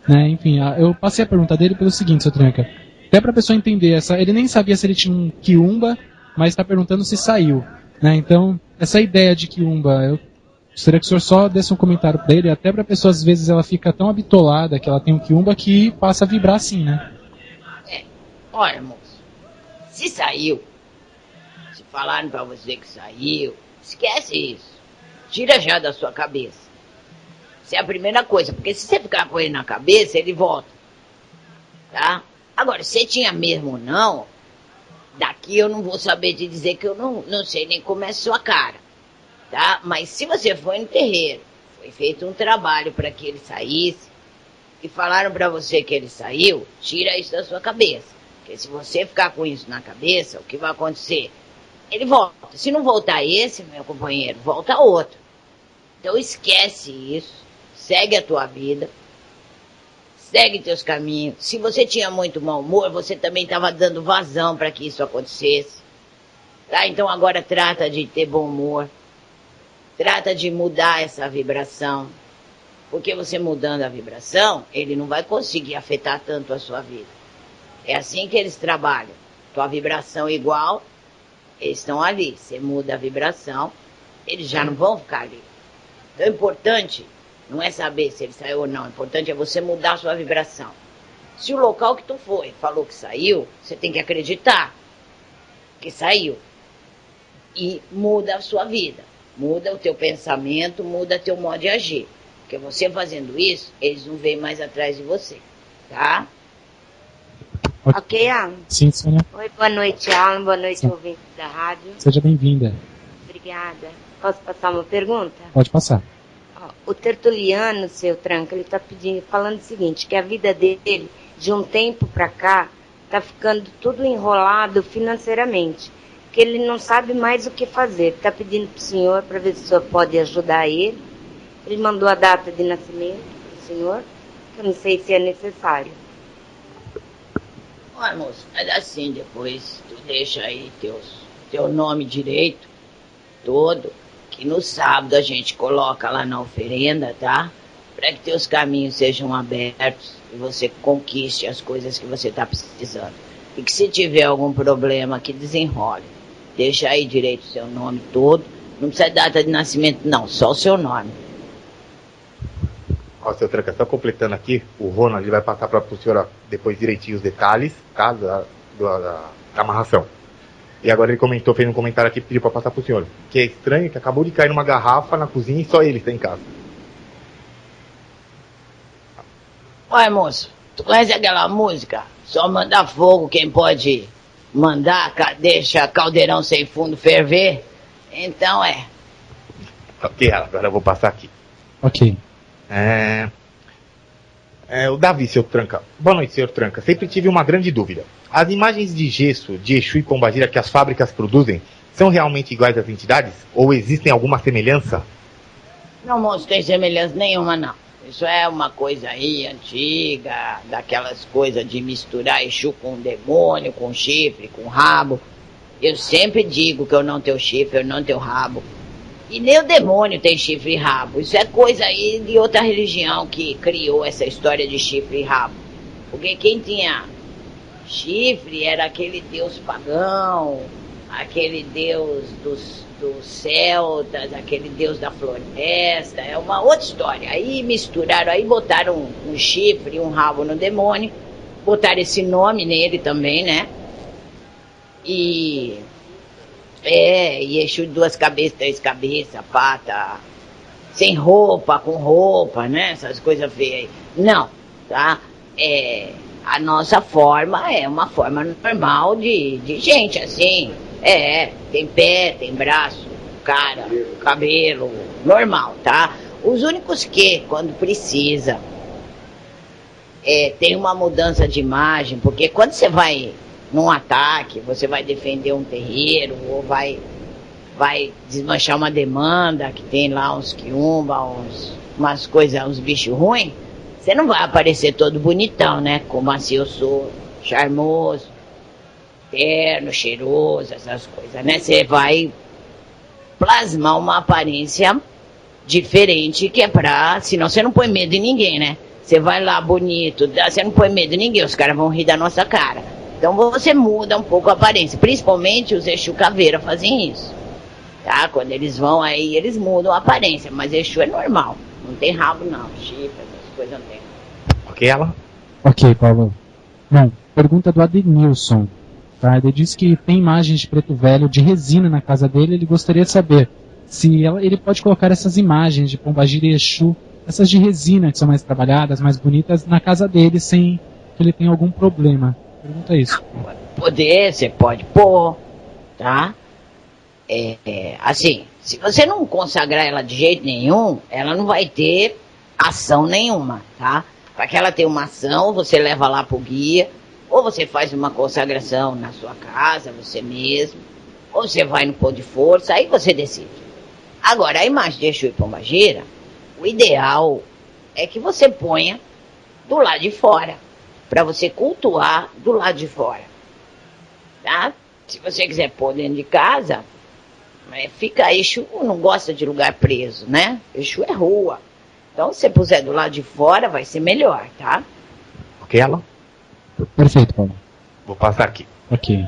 Né? Enfim, eu passei a pergunta dele pelo seguinte, seu Tranca. Até para a pessoa entender, ele nem sabia se ele tinha um quiumba, mas está perguntando se saiu. Né? Então, essa ideia de quiumba, eu gostaria que o senhor só desse um comentário para ele, até para a pessoa, às vezes, ela fica tão habitolada que ela tem um quiumba que passa a vibrar assim, né? Olha, moço, se saiu, se falaram para você que saiu, esquece isso. Tira já da sua cabeça. Isso é a primeira coisa, porque se você ficar com ele na cabeça, ele volta. Tá? Agora, se tinha mesmo ou não, daqui eu não vou saber te dizer que eu não sei nem como é a sua cara. Tá? Mas se você foi no terreiro, foi feito um trabalho para que ele saísse, e falaram para você que ele saiu, tira isso da sua cabeça. Porque se você ficar com isso na cabeça, o que vai acontecer? Ele volta. Se não voltar esse, meu companheiro, volta outro. Então esquece isso. Segue a tua vida, segue teus caminhos. Se você tinha muito mau humor, você também estava dando vazão para que isso acontecesse. Tá? Então agora trata de ter bom humor, trata de mudar essa vibração, porque você mudando a vibração, ele não vai conseguir afetar tanto a sua vida. É assim que eles trabalham. Tua vibração é igual, eles estão ali. Você muda a vibração, eles já não vão ficar ali. Então é importante. Não é saber se ele saiu ou não. O importante é você mudar a sua vibração. Se o local que tu foi falou que saiu, você tem que acreditar que saiu. E muda a sua vida. Muda o teu pensamento, muda teu modo de agir. Porque você fazendo isso, eles não vêm mais atrás de você. Tá? Ok, Alan? Sim, Sônia. Oi, boa noite, Alan. Boa noite, ouvinte da rádio. Seja bem-vinda. Obrigada. Posso passar uma pergunta? Pode passar. O Tertuliano, seu Tranca, ele está falando o seguinte, que a vida dele, de um tempo para cá, está ficando tudo enrolado financeiramente, que ele não sabe mais o que fazer. Está pedindo para o senhor, para ver se o senhor pode ajudar ele. Ele mandou a data de nascimento para o senhor, que eu não sei se é necessário. Olha, moço, mas assim, depois tu deixa aí teu nome direito, todo, que no sábado a gente coloca lá na oferenda, tá? Para que teus caminhos sejam abertos e você conquiste as coisas que você está precisando. E que se tiver algum problema, que desenrole. Deixa aí direito o seu nome todo. Não precisa de data de nascimento, não. Só o seu nome. Ó, seu Tranca, só completando aqui, o Ronald vai passar para o senhor depois direitinho os detalhes, tá? Da amarração. E agora ele comentou, fez um comentário aqui, pediu para passar para o senhor. Que é estranho que acabou de cair numa garrafa na cozinha e só ele está em casa. Olha, moço, tu conhece aquela música? Só manda fogo quem pode mandar, deixa caldeirão sem fundo ferver. Então Ok, agora eu vou passar aqui. Ok. O Davi, seu Tranca. Boa noite, senhor Tranca. Sempre tive uma grande dúvida. As imagens de gesso de Exu e Pombagira que as fábricas produzem são realmente iguais às entidades? Ou existem alguma semelhança? Não, moço, tem semelhança nenhuma, não. Isso é uma coisa aí antiga, daquelas coisas de misturar Exu com demônio, com chifre, com rabo. Eu sempre digo que eu não tenho chifre, eu não tenho rabo. E nem o demônio tem chifre e rabo. Isso é coisa aí de outra religião que criou essa história de chifre e rabo. Porque quem tinha chifre era aquele deus pagão, aquele deus dos celtas, aquele deus da floresta. É uma outra história. Aí misturaram, aí botaram um chifre e um rabo no demônio. Botaram esse nome nele também, né? E Exu de 2 cabeças, 3 cabeças, pata, sem roupa, com roupa, né? Essas coisas feias aí. Não, tá? A nossa forma é uma forma normal de gente, assim. Tem pé, tem braço, cara, cabelo, normal, tá? Os únicos que, quando precisa, tem uma mudança de imagem, porque quando você vai num ataque, você vai defender um terreiro, ou vai desmanchar uma demanda, que tem lá uns quiumba, umas coisas, uns bichos ruins, você não vai aparecer todo bonitão, né? Como assim eu sou, charmoso. terno, cheiroso, essas coisas, né? Você vai plasmar uma aparência diferente, que é pra... Senão você não põe medo em ninguém, né? Você vai lá bonito, você não põe medo em ninguém, os caras vão rir da nossa cara. Então você muda um pouco a aparência. Principalmente os Exu Caveira fazem isso. Tá? Quando eles vão aí, eles mudam a aparência. Mas Exu é normal. Não tem rabo não, chifre, essas coisas não tem. Ok, ela? Ok, Paulo. Bom, pergunta do Adenilson. Tá? Ele diz que tem imagens de preto velho de resina na casa dele. Ele gostaria de saber se ele pode colocar essas imagens de Pombagira e Exu, essas de resina que são mais trabalhadas, mais bonitas, na casa dele sem que ele tenha algum problema. Pergunta isso. Poder, você pode pôr, tá? Assim, se você não consagrar ela de jeito nenhum, ela não vai ter ação nenhuma, tá? Para que ela tenha uma ação, você leva lá pro guia, ou você faz uma consagração na sua casa, você mesmo, ou você vai no pôr de força, aí você decide. Agora, a imagem de Exu e Pombagira, o ideal é que você ponha do lado de fora, para você cultuar do lado de fora, tá? Se você quiser pôr dentro de casa, fica... Exu não gosta de lugar preso, né? Exu é rua. Então, se você puser do lado de fora, vai ser melhor, tá? Ok, ela? Perfeito, Paulo. Vou passar aqui. Ok.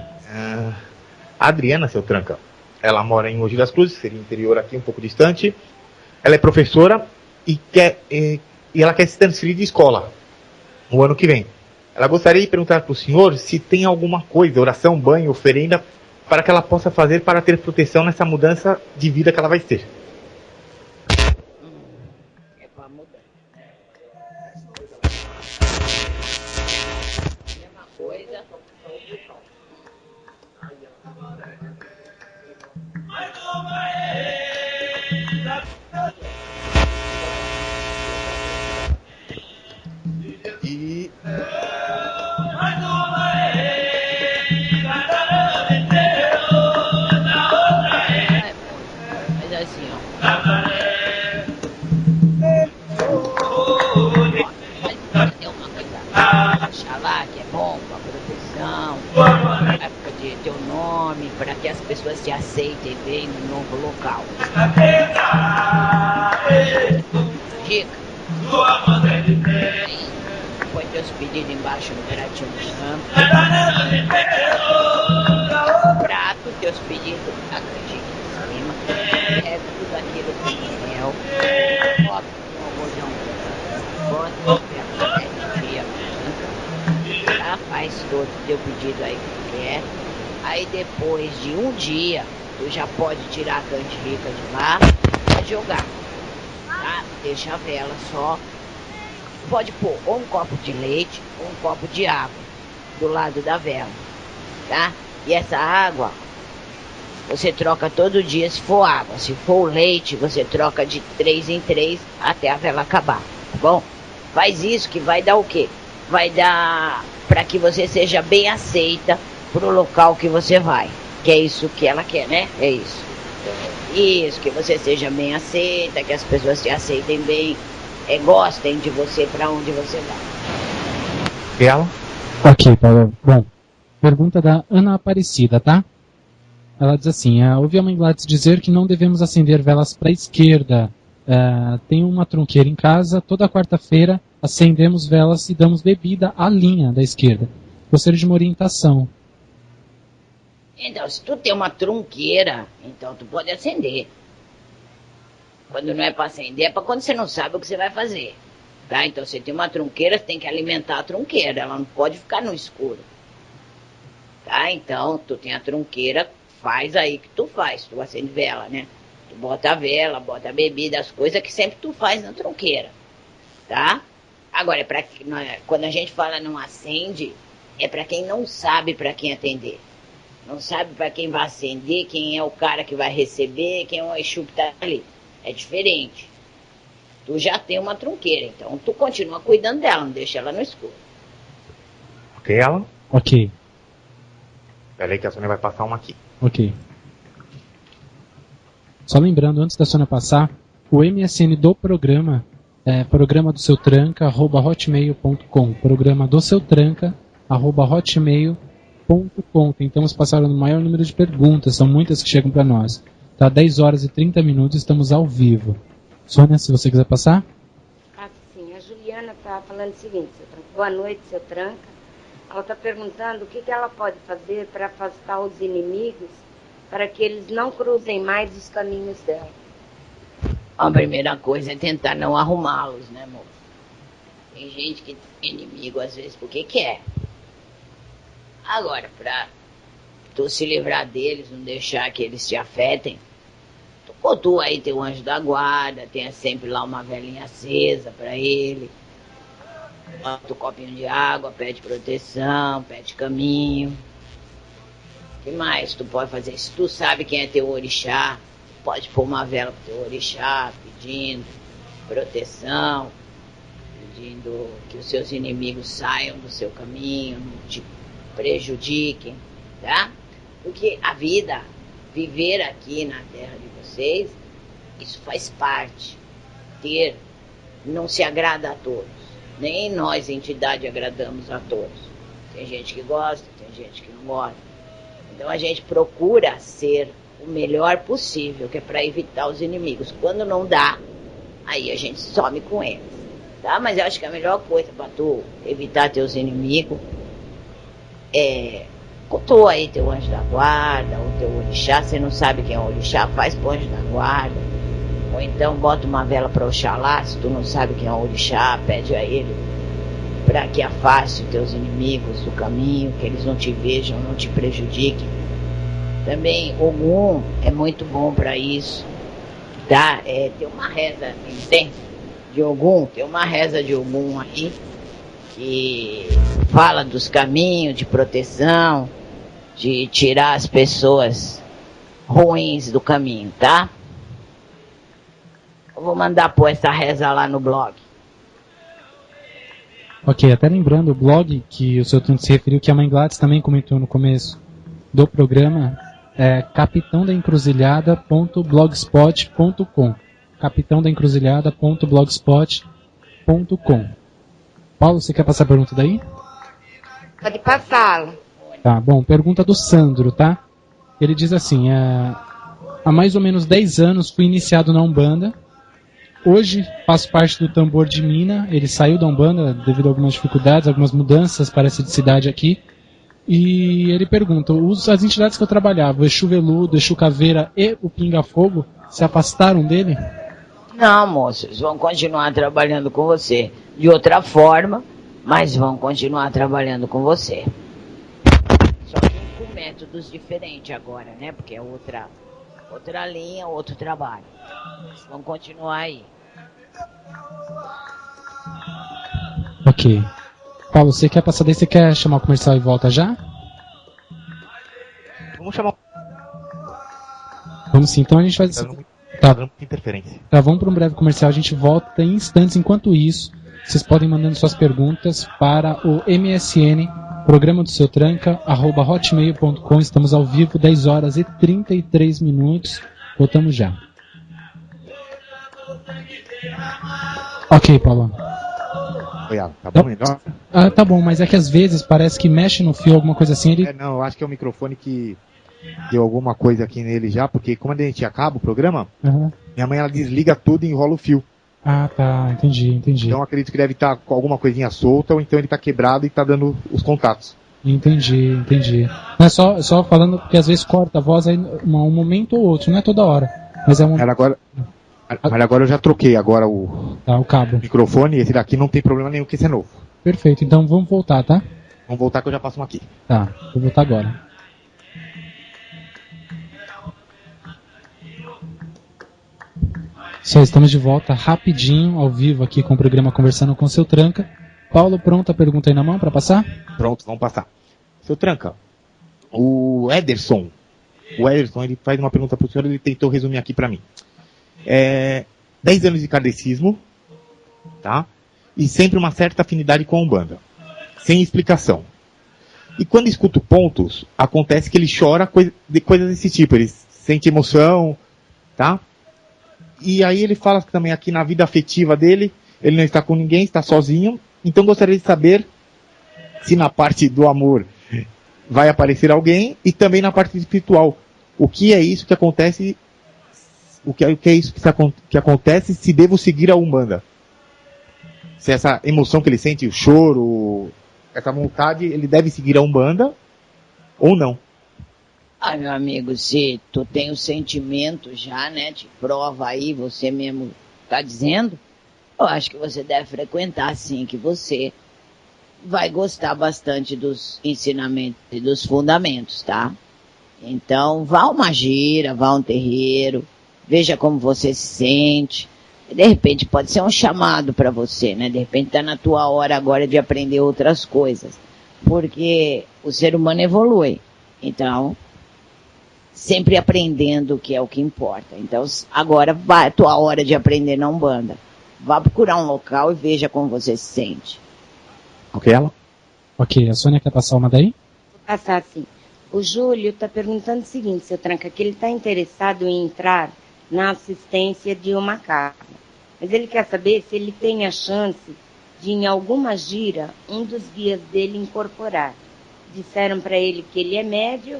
A Adriana, seu tranca, ela mora em Mogi das Cruzes, seria interior aqui, um pouco distante. Ela é professora e ela quer se transferir de escola no ano que vem. Ela gostaria de perguntar para o senhor se tem alguma coisa, oração, banho, oferenda, para que ela possa fazer para ter proteção nessa mudança de vida que ela vai ter. É para mudar. Mesma coisa. E... Mas assim, ó. Tem uma coisa, Xalá, que é bom pra proteção, pra poder ter o nome, para que as pessoas te aceitem bem no novo local. Dica. Aí, põe teus pedidos embaixo no pratinho do santo. Prato, teus pedidos, a canjica em cima. Pega tudo aquilo com mel. Bota um algodão. Bota um pé 7 dias. Tá? Faz todo o teu pedido aí que tu quer. Aí depois de um dia, tu já pode tirar a canjica de lá e jogar. Tá? Deixa a vela só. Pode pôr ou um copo de leite ou um copo de água do lado da vela, tá? E essa água você troca todo dia se for água. Se for o leite, você troca de 3 em 3 até a vela acabar, tá bom? Faz isso que vai dar o quê? Vai dar para que você seja bem aceita pro local que você vai. Que é isso que ela quer, né? É isso. Isso, que você seja bem aceita, que as pessoas te aceitem bem, gostem de você para onde você vai. E ela? Ok, Paulo. Bom, pergunta da Ana Aparecida, tá? Ela diz assim, ouvi a mãe Gladys dizer que não devemos acender velas para a esquerda. Tem uma trunqueira em casa, toda quarta-feira acendemos velas e damos bebida à linha da esquerda. Gostaria de uma orientação. Então, se tu tem uma trunqueira, então tu pode acender. Quando não é para acender, é para quando você não sabe o que você vai fazer. Tá? Então, se tem uma trunqueira, você tem que alimentar a trunqueira. Ela não pode ficar no escuro. Tá? Então, tu tem a trunqueira, faz aí que tu faz. Tu acende vela, né? Tu bota a vela, bota a bebida, as coisas que sempre tu faz na trunqueira. Tá? Agora, quando a gente fala não acende, é para quem não sabe para quem atender. Não sabe para quem vai acender, quem é o cara que vai receber, quem é o Exu que tá ali. É diferente. Tu já tem uma trunqueira, então tu continua cuidando dela, não deixa ela no escuro. Ok, ela? Ok. Peraí que a Sônia vai passar uma aqui. Ok. Só lembrando, antes da Sônia passar, o MSN do programa é programa do seu tranca, @hotmail.com. Programa do seu tranca, @hotmail.com. Tentamos passar o maior número de perguntas, são muitas que chegam para nós. Tá 10 horas e 30 minutos, estamos ao vivo. Sônia, se você quiser passar. Sim, a Juliana está falando o seguinte, seu Tranca. Boa noite, seu Tranca. Ela está perguntando o que ela pode fazer para afastar os inimigos, para que eles não cruzem mais os caminhos dela. A primeira coisa é tentar não arrumá-los, né, amor? Tem gente que tem inimigo às vezes porque quer. Agora, pra tu se livrar deles, não deixar que eles te afetem, tu aí tem o anjo da guarda, tenha sempre lá uma velinha acesa pra ele, bota um copinho de água, pede proteção, pede caminho. O que mais tu pode fazer? Se tu sabe quem é teu orixá, pode pôr uma vela pro teu orixá, pedindo proteção, pedindo que os seus inimigos saiam do seu caminho, não te prejudiquem, tá? Porque a vida, viver aqui na terra de vocês, isso faz parte. Não se agrada a todos. Nem nós, entidade, agradamos a todos. Tem gente que gosta, tem gente que não gosta. Então a gente procura ser o melhor possível, que é para evitar os inimigos. Quando não dá, aí a gente some com eles, tá? Mas eu acho que a melhor coisa para tu evitar teus inimigos cultua aí teu anjo da guarda, ou teu orixá. Você não sabe quem é o orixá, faz pro anjo da guarda. Ou então bota uma vela para Oxalá. Se tu não sabe quem é o orixá, pede a ele para que afaste teus inimigos do caminho, que eles não te vejam, não te prejudiquem. Também Ogum é muito bom para isso, tá? Tem uma reza, de Ogum, tem uma reza de Ogum aí, que fala dos caminhos de proteção, de tirar as pessoas ruins do caminho, tá? Eu vou mandar pôr essa reza lá no blog. Ok, até lembrando o blog que o Sr. Tranca se referiu, que a Mãe Gladys também comentou no começo do programa, é capitãodaencruzilhada.blogspot.com, capitãodaencruzilhada.blogspot.com. Paulo, você quer passar a pergunta daí? Pode passá-la. Tá, bom, pergunta do Sandro, tá? Ele diz assim, há mais ou menos 10 anos fui iniciado na Umbanda. Hoje faço parte do Tambor de Mina. Ele saiu da Umbanda devido a algumas dificuldades, algumas mudanças, parece, de cidade aqui. E ele pergunta, as entidades que eu trabalhava, o Exu Veludo, o Exu Caveira e o Pinga Fogo, se afastaram dele? Não, moços, vão continuar trabalhando com você de outra forma, mas vão continuar trabalhando com você. Só que com métodos diferentes agora, né? Porque é outra linha, outro trabalho. Vão continuar aí. Ok. Paulo, você quer passar daí? Você quer chamar o comercial e volta já? Vamos chamar. Vamos sim, então a gente faz. Tá dando muita interferência. Tá, vamos para um breve comercial, a gente volta em instantes. Enquanto isso, vocês podem mandando suas perguntas para o MSN, programa do Seu Tranca, @hotmail.com. Estamos ao vivo, 10 horas e 33 minutos. Voltamos já. Ok, Paulo. Tá bom, melhor? Tá bom, mas é que às vezes parece que mexe no fio, alguma coisa assim. Não, eu acho que é o microfone que deu alguma coisa aqui nele já, porque quando a gente acaba o programa, minha mãe ela desliga tudo e enrola o fio. Ah, tá, entendi. Então eu acredito que deve estar com alguma coisinha solta, ou então ele está quebrado e está dando os contatos. Entendi. Não é só falando porque às vezes corta a voz aí um momento ou outro, não é toda hora. Mas é um... Mas agora eu já troquei agora o cabo. Microfone, esse daqui não tem problema nenhum, que esse é novo. Perfeito, então vamos voltar, tá? Vamos voltar que eu já passo um aqui. Tá, vou voltar agora. Só estamos de volta rapidinho, ao vivo aqui com o programa Conversando com o Seu Tranca. Paulo, pronto, a pergunta aí na mão para passar? Pronto, vamos passar. Seu Tranca, o Ederson, ele faz uma pergunta para o senhor, ele tentou resumir aqui para mim. 10 anos de kardecismo, tá? E sempre uma certa afinidade com a Umbanda, sem explicação. E quando escuto pontos, acontece que ele chora de coisas desse tipo, ele sente emoção, tá? E aí ele fala que também aqui na vida afetiva dele, ele não está com ninguém, está sozinho. Então gostaria de saber se na parte do amor vai aparecer alguém, e também na parte espiritual. O que é isso que acontece? O que é isso que acontece se devo seguir a Umbanda? Se essa emoção que ele sente, o choro, essa vontade, ele deve seguir a Umbanda ou não? Ah, meu amigo, se tu tem o sentimento já, né, de prova aí, você mesmo tá dizendo, eu acho que você deve frequentar, sim, que você vai gostar bastante dos ensinamentos e dos fundamentos, tá? Então, vá a uma gira, vá a um terreiro, veja como você se sente. De repente pode ser um chamado para você, né? De repente tá na tua hora agora de aprender outras coisas. Porque o ser humano evolui. Então, sempre aprendendo, que é o que importa. Então, agora vai a tua hora de aprender na Umbanda. Vá procurar um local e veja como você se sente. Ok, ela? Ok, a Sônia quer passar uma daí? Vou passar sim. O Júlio está perguntando o seguinte, seu Tranca, que ele está interessado em entrar na assistência de uma casa. Mas ele quer saber se ele tem a chance de, em alguma gira, um dos guias dele incorporar. Disseram para ele que ele é médio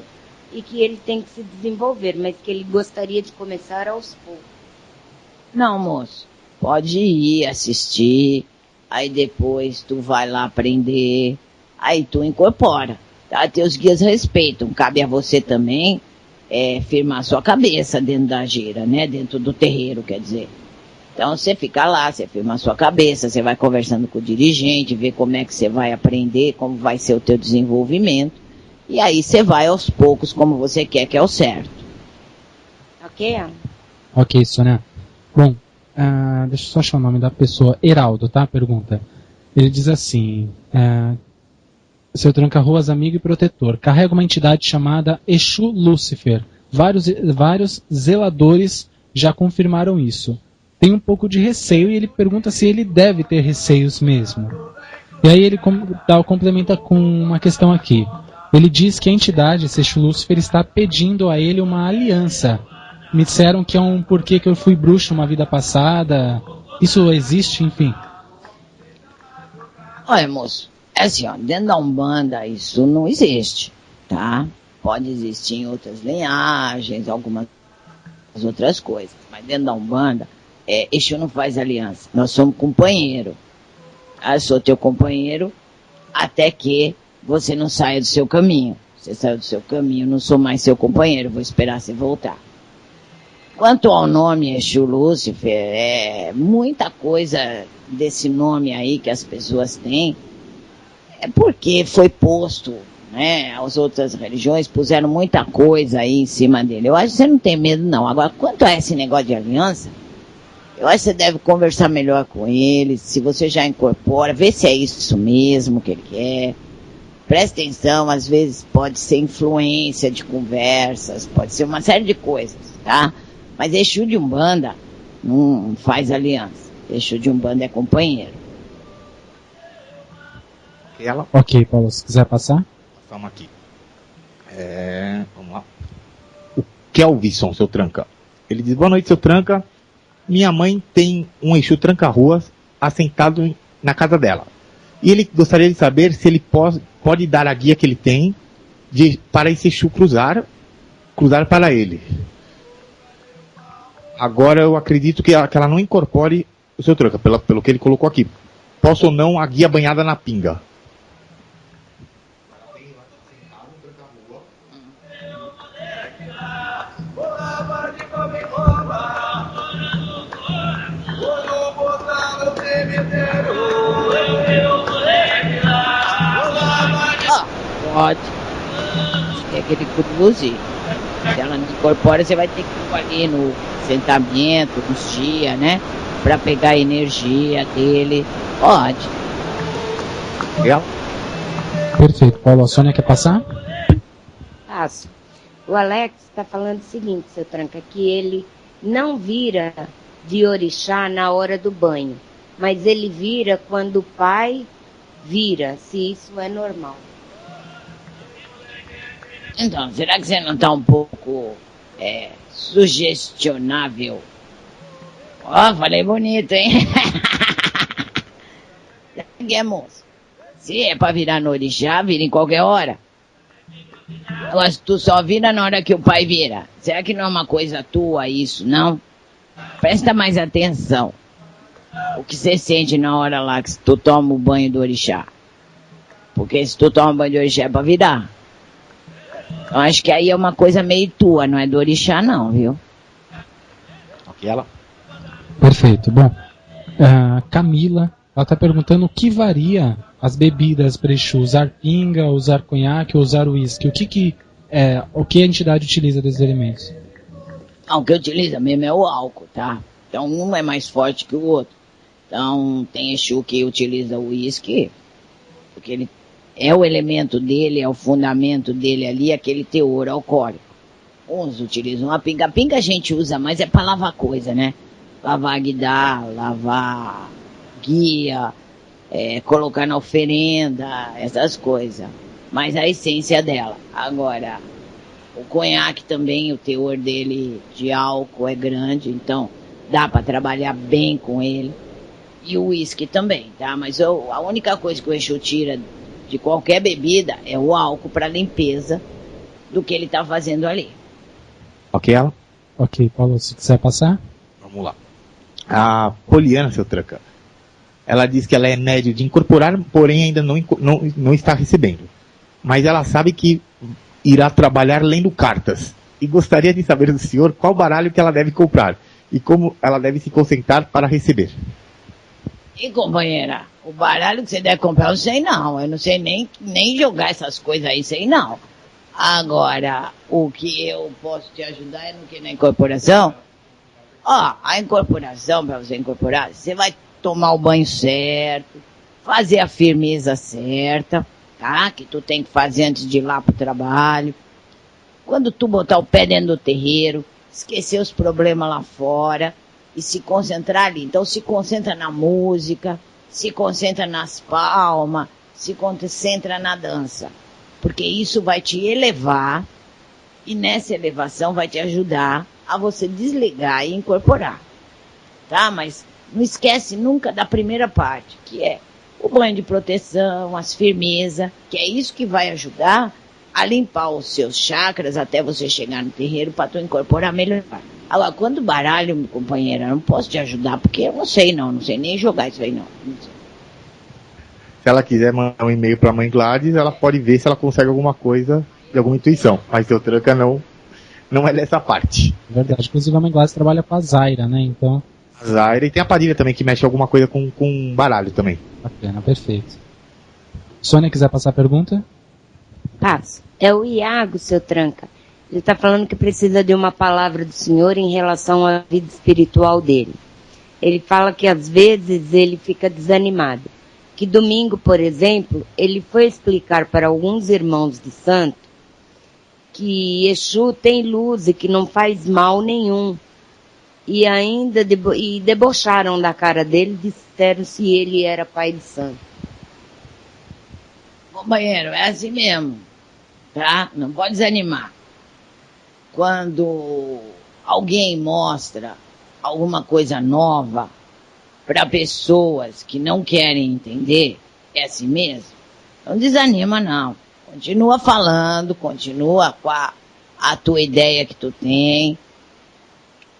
e que ele tem que se desenvolver, mas que ele gostaria de começar aos poucos. Não, moço. Pode ir assistir, aí depois tu vai lá aprender, aí tu incorpora. Tá? Teus guias respeitam. Cabe a você também firmar sua cabeça dentro da gira, né? Dentro do terreiro, quer dizer. Então você fica lá, você firma sua cabeça, você vai conversando com o dirigente, vê como é que você vai aprender, como vai ser o teu desenvolvimento. E aí você vai aos poucos como você quer, que é o certo. Ok, Ana? Ok, Sônia. Bom, deixa eu só achar o nome da pessoa. Heraldo, tá? Pergunta. Ele diz assim... Seu Tranca Ruas, amigo e protetor. Carrega uma entidade chamada Exu Lúcifer. Vários zeladores já confirmaram isso. Tem um pouco de receio e ele pergunta se ele deve ter receios mesmo. E aí ele complementa com uma questão aqui. Ele diz que a entidade, esse Exu Lúcifer, está pedindo a ele uma aliança. Me disseram que é um porquê que eu fui bruxo uma vida passada. Isso existe, enfim. Olha, moço, é assim, ó, dentro da Umbanda isso não existe, tá? Pode existir em outras linhagens, algumas outras coisas, mas dentro da Umbanda, Exu não faz aliança. Nós somos companheiro. Eu sou teu companheiro até que você não saia do seu caminho. Você saiu do seu caminho, não sou mais seu companheiro, vou esperar você voltar. Quanto ao nome Exu Lúcifer, muita coisa desse nome aí que as pessoas têm, é porque foi posto, né? As outras religiões puseram muita coisa aí em cima dele. Eu acho que você não tem medo, não. Agora, quanto a esse negócio de aliança, eu acho que você deve conversar melhor com ele, se você já incorpora, vê se é isso mesmo que ele quer. Presta atenção, às vezes pode ser influência de conversas, pode ser uma série de coisas, tá? Mas Exu de Umbanda não faz aliança. Exu de Umbanda é companheiro. Ela? Ok, Paulo, se quiser passar. Passamos aqui. Vamos lá. O Kelvison, seu Tranca. Ele diz, boa noite, seu Tranca. Minha mãe tem um Exu Tranca-Ruas assentado na casa dela. E ele gostaria de saber se ele pode dar a guia que ele tem para esse Exu cruzar para ele. Agora eu acredito que ela não incorpore o seu Tranca, pelo que ele colocou aqui. Posso ou não a guia banhada na pinga? Pode. Se aquele cruze, se ela não incorpora, você vai ter que ir ali no sentamento, nos dias, né? Pra pegar a energia dele. Pode. Legal? Perfeito, Paulo. A Sônia quer passar? Passo. O Alex está falando o seguinte, seu Tranca, que ele não vira de orixá na hora do banho, mas ele vira quando o pai vira, se isso é normal. Então, será que você não tá um pouco sugestionável? Ó, falei bonito, hein? moço? Se é pra virar no orixá, vira em qualquer hora. Agora, se tu só vira na hora que o pai vira, será que não é uma coisa tua isso, não? Presta mais atenção. O que você sente na hora lá que tu toma o banho do orixá? Porque se tu toma o banho do orixá é pra virar. Eu acho que aí é uma coisa meio tua, não é do orixá não, viu? Ok, ela? Perfeito. Bom, Camila, ela está perguntando o que varia as bebidas para Exu, usar pinga, usar conhaque ou usar uísque. O que a entidade utiliza desses elementos? O que utiliza mesmo é o álcool, tá? Então um é mais forte que o outro. Então tem Exu que utiliza o uísque, porque ele é o elemento dele, é o fundamento dele ali, aquele teor alcoólico. Uns utilizam a pinga. A pinga a gente usa mais é para lavar coisa, né? Lavar guidá, lavar guia, colocar na oferenda, essas coisas. Mas a essência dela. Agora, o conhaque também, o teor dele de álcool é grande, então dá para trabalhar bem com ele. E o uísque também, tá? Mas a única coisa que o Exu tira de qualquer bebida é o álcool para limpeza do que ele tá fazendo ali. Ok, ela? Ok, Paulo, se quiser passar. Vamos lá. A Poliana, seu tranca, ela diz que ela é médio de incorporar, porém ainda não está recebendo. Mas ela sabe que irá trabalhar lendo cartas. E gostaria de saber do senhor qual baralho que ela deve comprar e como ela deve se concentrar para receber. E companheira, o baralho que você deve comprar eu não sei não. Eu não sei nem jogar essas coisas aí, sei não. Agora, o que eu posso te ajudar é no que? Na incorporação? A incorporação, para você incorporar, você vai tomar o banho certo, fazer a firmeza certa, tá? Que tu tem que fazer antes de ir lá pro trabalho. Quando tu botar o pé dentro do terreiro, esquecer os problemas lá fora e se concentrar ali. Então se concentra na música, se concentra nas palmas, se concentra na dança. Porque isso vai te elevar e nessa elevação vai te ajudar a você desligar e incorporar. Tá? Mas não esquece nunca da primeira parte, que é o banho de proteção, as firmezas, que é isso que vai ajudar a limpar os seus chakras até você chegar no terreiro para tu incorporar melhor. Agora, quando baralho, companheira, eu não posso te ajudar porque eu não sei nem jogar isso aí não. Se ela quiser mandar um e-mail para a mãe Gladys, ela pode ver se ela consegue alguma coisa de alguma intuição. Mas seu tranca não é dessa parte. Verdade, inclusive a mãe Gladys trabalha com a Zaira, né? Então. A Zaira e tem a Padilha também que mexe alguma coisa com baralho também. Bacana, perfeito. Sônia, quiser passar a pergunta? Passo. É o Iago, seu tranca. Ele está falando que precisa de uma palavra do Senhor em relação à vida espiritual dele. Ele fala que às vezes ele fica desanimado. Que domingo, por exemplo, ele foi explicar para alguns irmãos de santo que Exu tem luz e que não faz mal nenhum. E ainda debocharam da cara dele, disseram se ele era pai de santo. Companheiro, é assim mesmo, tá? Não pode desanimar. Quando alguém mostra alguma coisa nova para pessoas que não querem entender, é assim mesmo. Não desanima não. Continua falando, continua com a tua ideia que tu tem.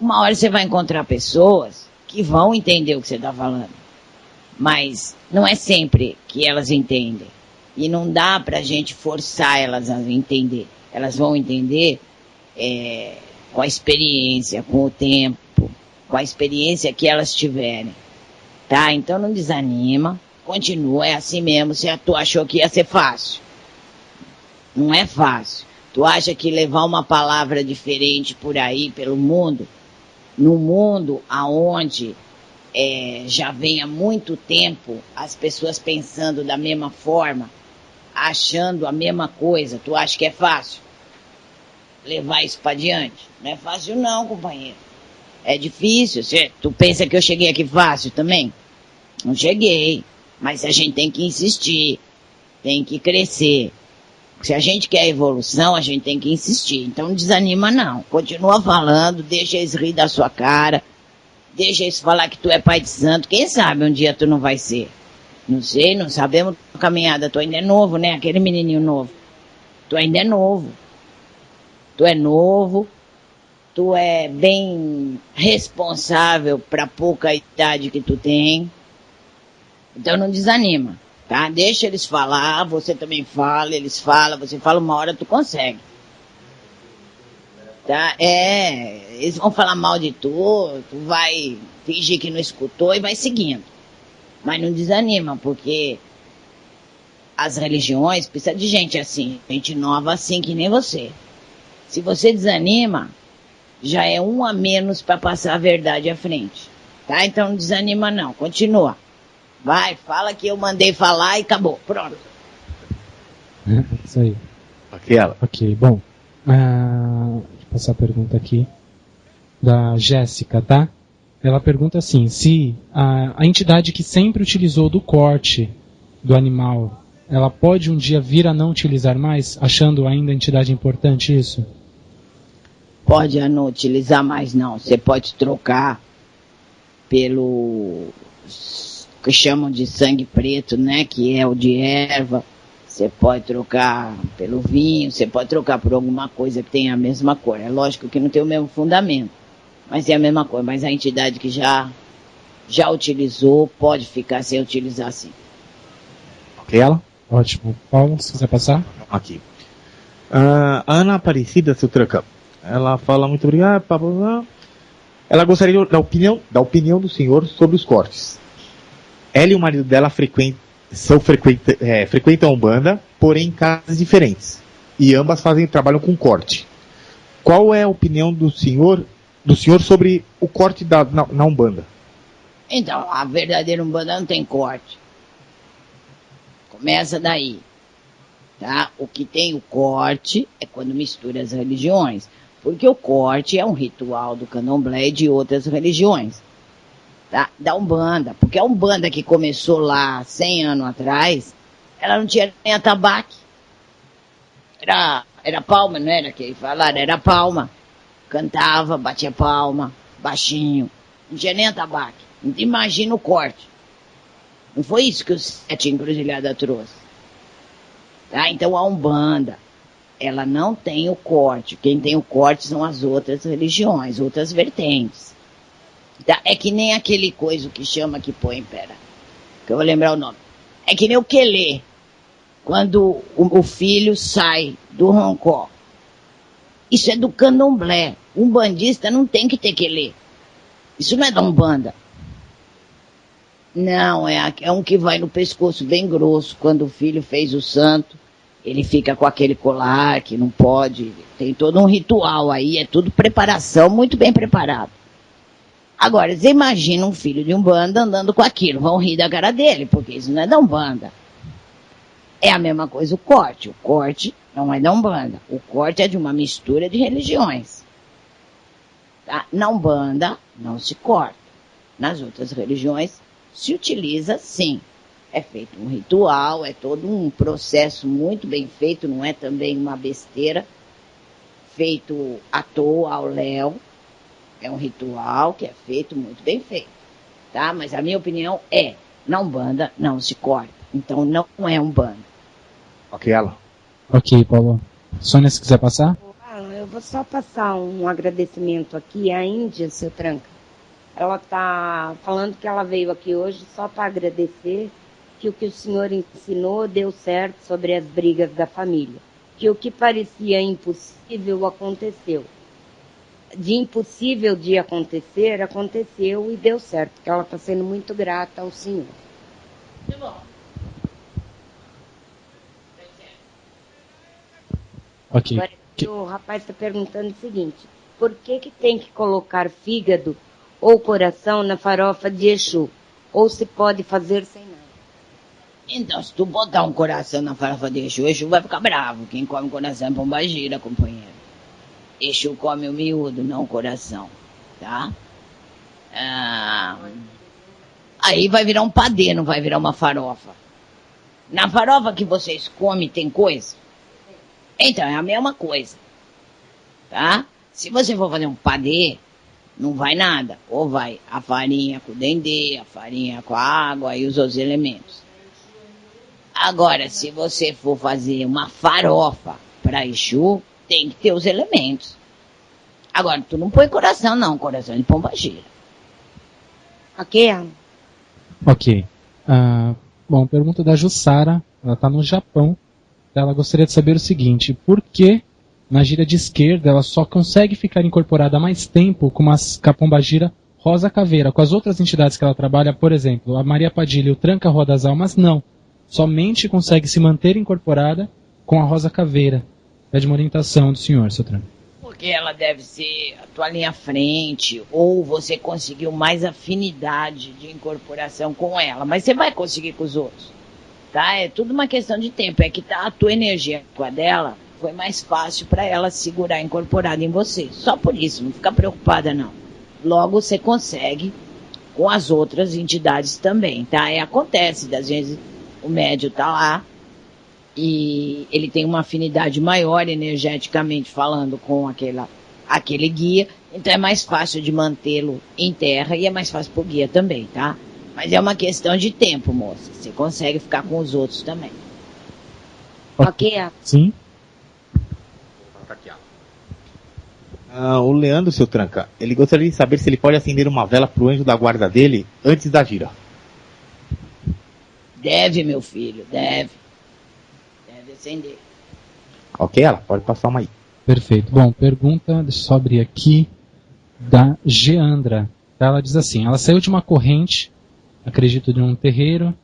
Uma hora você vai encontrar pessoas que vão entender o que você está falando. Mas não é sempre que elas entendem. E não dá pra gente forçar elas a entender. Elas vão entender com a experiência, com o tempo, com a experiência que elas tiverem. Tá? Então não desanima, continua, é assim mesmo. Se tu achou que ia ser fácil. Não é fácil. Tu acha que levar uma palavra diferente por aí, pelo mundo, num mundo aonde já vem há muito tempo as pessoas pensando da mesma forma, achando a mesma coisa, tu acha que é fácil levar isso para diante? Não é fácil não, companheiro. É difícil. Tu pensa que eu cheguei aqui fácil também? Não cheguei. Mas a gente tem que insistir, tem que crescer. Se a gente quer evolução, a gente tem que insistir. Então não desanima não. Continua falando, deixa eles rir da sua cara. Deixa eles falar que tu é pai de santo. Quem sabe um dia tu não vai ser. Não sei, não sabemos a caminhada. Tu ainda é novo, né? Aquele menininho novo. Tu ainda é novo. Tu é novo, tu é bem responsável para pouca idade que tu tem. Então não desanima, tá? Deixa eles falar, você também fala, eles falam, você fala, uma hora tu consegue. Tá? Eles vão falar mal de tu, tu vai fingir que não escutou e vai seguindo. Mas não desanima, porque as religiões precisam de gente assim, gente nova assim que nem você. Se você desanima, já é um a menos para passar a verdade à frente. Tá? Então não desanima não, continua. Vai, fala que eu mandei falar e acabou, pronto. Isso aí. Aquela. Ok, bom. Vou passar a pergunta aqui da Jéssica, tá? Ela pergunta assim, se a entidade que sempre utilizou do corte do animal, ela pode um dia vir a não utilizar mais, achando ainda a entidade importante isso? Pode não utilizar mais não, você pode trocar pelo que chamam de sangue preto, né, que é o de erva, você pode trocar pelo vinho, você pode trocar por alguma coisa que tenha a mesma cor, é lógico que não tem o mesmo fundamento, mas é a mesma cor, mas a entidade que já utilizou pode ficar sem utilizar sim. Aquela. Ótimo. Paulo, se quiser passar? Aqui. A Ana Aparecida, seu tranca, ela fala muito obrigado, ela gostaria da opinião do senhor sobre os cortes. Ela e o marido dela frequentam a Umbanda, porém em casas diferentes. E ambas trabalham com corte. Qual é a opinião do senhor sobre o corte na Umbanda? Então, a verdadeira Umbanda não tem corte. Começa daí. Tá? O que tem o corte é quando mistura as religiões. Porque o corte é um ritual do candomblé e de outras religiões. Tá? Da Umbanda. Porque a Umbanda que começou lá 100 anos atrás, ela não tinha nem atabaque. Era palma, não era que falaram? Era palma. Cantava, batia palma, baixinho. Não tinha nem atabaque. Imagina o corte. Não foi isso que o Sete Encruzilhada trouxe. Tá? Então a Umbanda, ela não tem o corte. Quem tem o corte são as outras religiões, outras vertentes. Tá? É que nem aquele coisa que chama, que põe, pera, que eu vou lembrar o nome. É que nem o quelê, quando o filho sai do roncó. Isso é do candomblé. Um bandista não tem que ter quelê. Isso não é da Umbanda. Não, é um que vai no pescoço bem grosso. Quando o filho fez o santo, ele fica com aquele colar que não pode. Tem todo um ritual aí, é tudo preparação, muito bem preparado. Agora, você imagina um filho de Umbanda andando com aquilo, vão rir da cara dele, porque isso não é da Umbanda. É a mesma coisa o corte. O corte não é da Umbanda. O corte é de uma mistura de religiões. Tá? Na Umbanda não se corta. Nas outras religiões se utiliza sim. É feito um ritual, é todo um processo muito bem feito, não é também uma besteira, feito à toa, ao léu. É um ritual que é feito muito bem feito. Tá? Mas a minha opinião é, na Umbanda não se corta. Então não é Umbanda. Aquela. Ok, Paulo. Sônia, se quiser passar? Eu vou só passar um agradecimento aqui à Índia, seu tranca. Ela está falando que ela veio aqui hoje só para agradecer que o senhor ensinou deu certo sobre as brigas da família. Que o que parecia impossível aconteceu. De impossível de acontecer, aconteceu e deu certo. Que ela está sendo muito grata ao senhor. Muito bom. Ok. Agora, o rapaz está perguntando o seguinte: por que tem que colocar fígado ou coração na farofa de Exu? Ou se pode fazer sem nada? Então, se tu botar um coração na farofa de Exu, Exu vai ficar bravo. Quem come coração é pombagira, companheiro. Exu come o miúdo, não o coração. Tá? Aí vai virar um padê, não vai virar uma farofa. Na farofa que vocês comem tem coisa? Então, é a mesma coisa. Tá? Se você for fazer um padê, não vai nada. Ou vai a farinha com o dendê, a farinha com a água e os outros elementos. Agora, se você for fazer uma farofa pra Exu, tem que ter os elementos. Agora, tu não põe coração não, coração de pombagira. Ok, Alan? Ok. Bom, pergunta da Jussara, ela está no Japão. Ela gostaria de saber o seguinte: por que na gira de esquerda ela só consegue ficar incorporada há mais tempo com a pombagira Rosa Caveira? Com as outras entidades que ela trabalha, por exemplo, a Maria Padilha e o Tranca Roda das Almas, não. Somente consegue se manter incorporada com a Rosa Caveira. Pede uma orientação do senhor, seu Tranca. Porque ela deve ser a tua linha frente, ou você conseguiu mais afinidade de incorporação com ela, mas você vai conseguir com os outros, tá? É tudo uma questão de tempo, é que a tua energia com a dela foi mais fácil para ela segurar incorporada em você, só por isso, não fica preocupada não. Logo você consegue com as outras entidades também, tá? Acontece, às vezes o médium tá lá, e ele tem uma afinidade maior energeticamente falando com aquele guia, então é mais fácil de mantê-lo em terra e é mais fácil pro guia também, tá? Mas é uma questão de tempo, moça. Você consegue ficar com os outros também. Ok, Alan? Sim? O Leandro, seu Tranca, ele gostaria de saber se ele pode acender uma vela pro anjo da guarda dele antes da gira. Deve, meu filho, deve. Deve acender. Ok, ela pode passar uma aí. Perfeito. Bom, pergunta, deixa eu só abrir aqui, da Geandra. Ela diz assim: ela saiu de uma corrente, acredito, de um terreiro,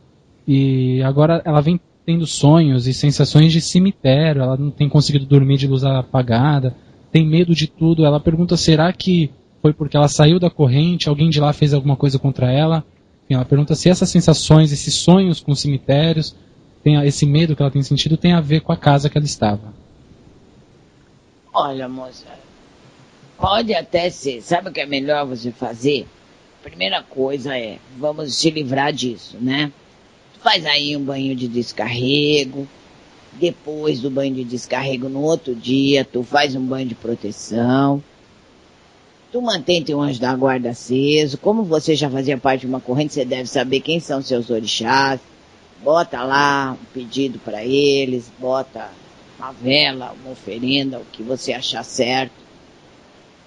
e agora ela vem tendo sonhos e sensações de cemitério, ela não tem conseguido dormir de luz apagada, tem medo de tudo. Ela pergunta: será que foi porque ela saiu da corrente, alguém de lá fez alguma coisa contra ela? Enfim, ela pergunta se essas sensações, esses sonhos com cemitérios, esse medo que ela tem sentido, tem a ver com a casa que ela estava. Olha, moça, pode até ser. Sabe o que é melhor você fazer? Primeira coisa é, vamos te livrar disso, né? Tu faz aí um banho de descarrego, depois do banho de descarrego no outro dia, tu faz um banho de proteção, tu mantém teu anjo da guarda aceso. Como você já fazia parte de uma corrente, você deve saber quem são seus orixás. Bota lá um pedido para eles, bota uma vela, uma oferenda, o que você achar certo.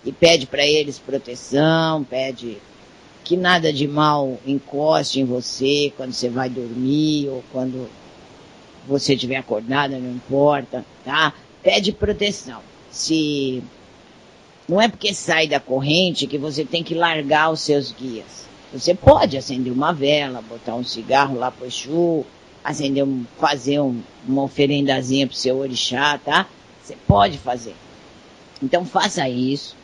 E pede para eles proteção, pede que nada de mal encoste em você quando você vai dormir ou quando você estiver acordada, não importa, tá? Pede proteção. Se não é porque sai da corrente que você tem que largar os seus guias. Você pode acender uma vela, botar um cigarro lá pro Exu, fazer uma oferendazinha pro seu orixá, tá? Você pode fazer. Então faça isso,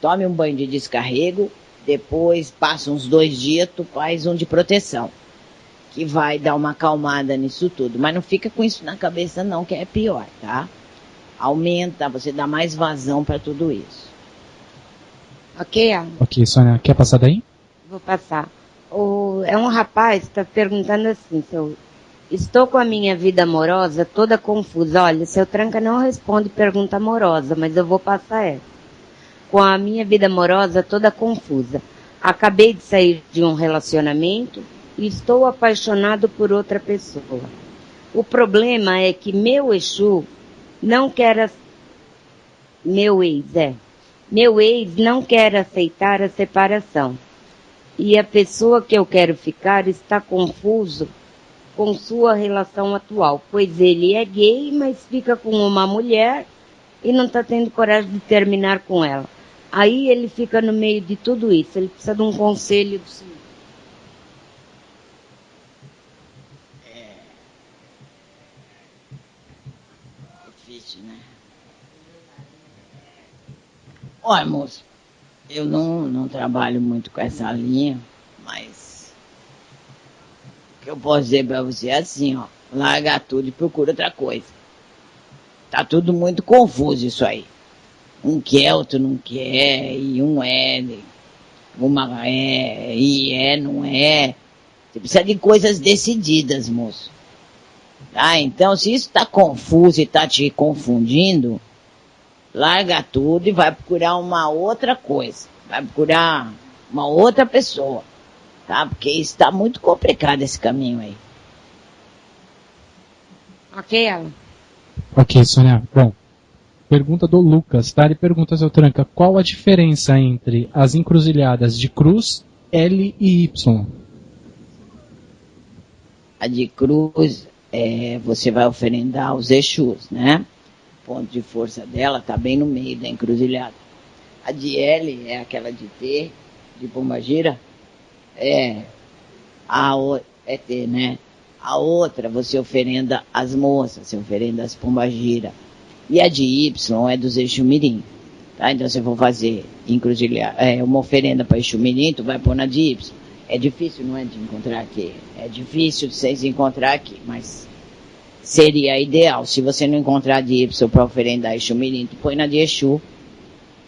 tome um banho de descarrego, depois passa uns 2 dias, tu faz um de proteção, que vai dar uma acalmada nisso tudo. Mas não fica com isso na cabeça não, que é pior, tá? Aumenta, você dá mais vazão para tudo isso. Ok, Alan? Ok, Sônia, quer passar daí? Vou passar. É um rapaz que está perguntando assim: estou com a minha vida amorosa toda confusa. Olha, seu Tranca não responde pergunta amorosa, mas eu vou passar essa. Com a minha vida amorosa toda confusa. Acabei de sair de um relacionamento e estou apaixonado por outra pessoa. O problema é que meu Exu não quer... Meu ex não quer aceitar a separação. E a pessoa que eu quero ficar está confuso com sua relação atual, pois ele é gay, mas fica com uma mulher e não está tendo coragem de terminar com ela. Aí ele fica no meio de tudo isso, ele precisa de um conselho do senhor. É difícil, né? Olha, moço, eu não trabalho muito com essa linha, mas o que eu posso dizer pra você é assim, ó, larga tudo e procura outra coisa. Tá tudo muito confuso isso aí. Um quer, outro não quer, e um é, uma é, e é, não é. Você precisa de coisas decididas, moço. Tá? Então, se isso tá confuso e tá te confundindo, larga tudo e vai procurar uma outra coisa. Vai procurar uma outra pessoa. Tá? Porque está muito complicado esse caminho aí. Ok, Alan? Ok, Sônia. Bom, Pergunta do Lucas, tá? Ele pergunta, seu Tranca, qual a diferença entre as encruzilhadas de cruz, L e Y? A de cruz, você vai oferendar os Exus, né? O ponto de força dela está bem no meio da encruzilhada. A de L é aquela de T, de Pombagira, é T, né? A outra você oferenda as moças, você oferenda as Pombagira. E a de Y é dos Exumirim. Tá? Então se for fazer uma oferenda para Exumirim, tu vai pôr na de Y. É difícil, não é, de encontrar aqui. É difícil de vocês encontrar aqui, mas seria ideal. Se você não encontrar de Y para oferendar Exumirim, tu põe na de Exu,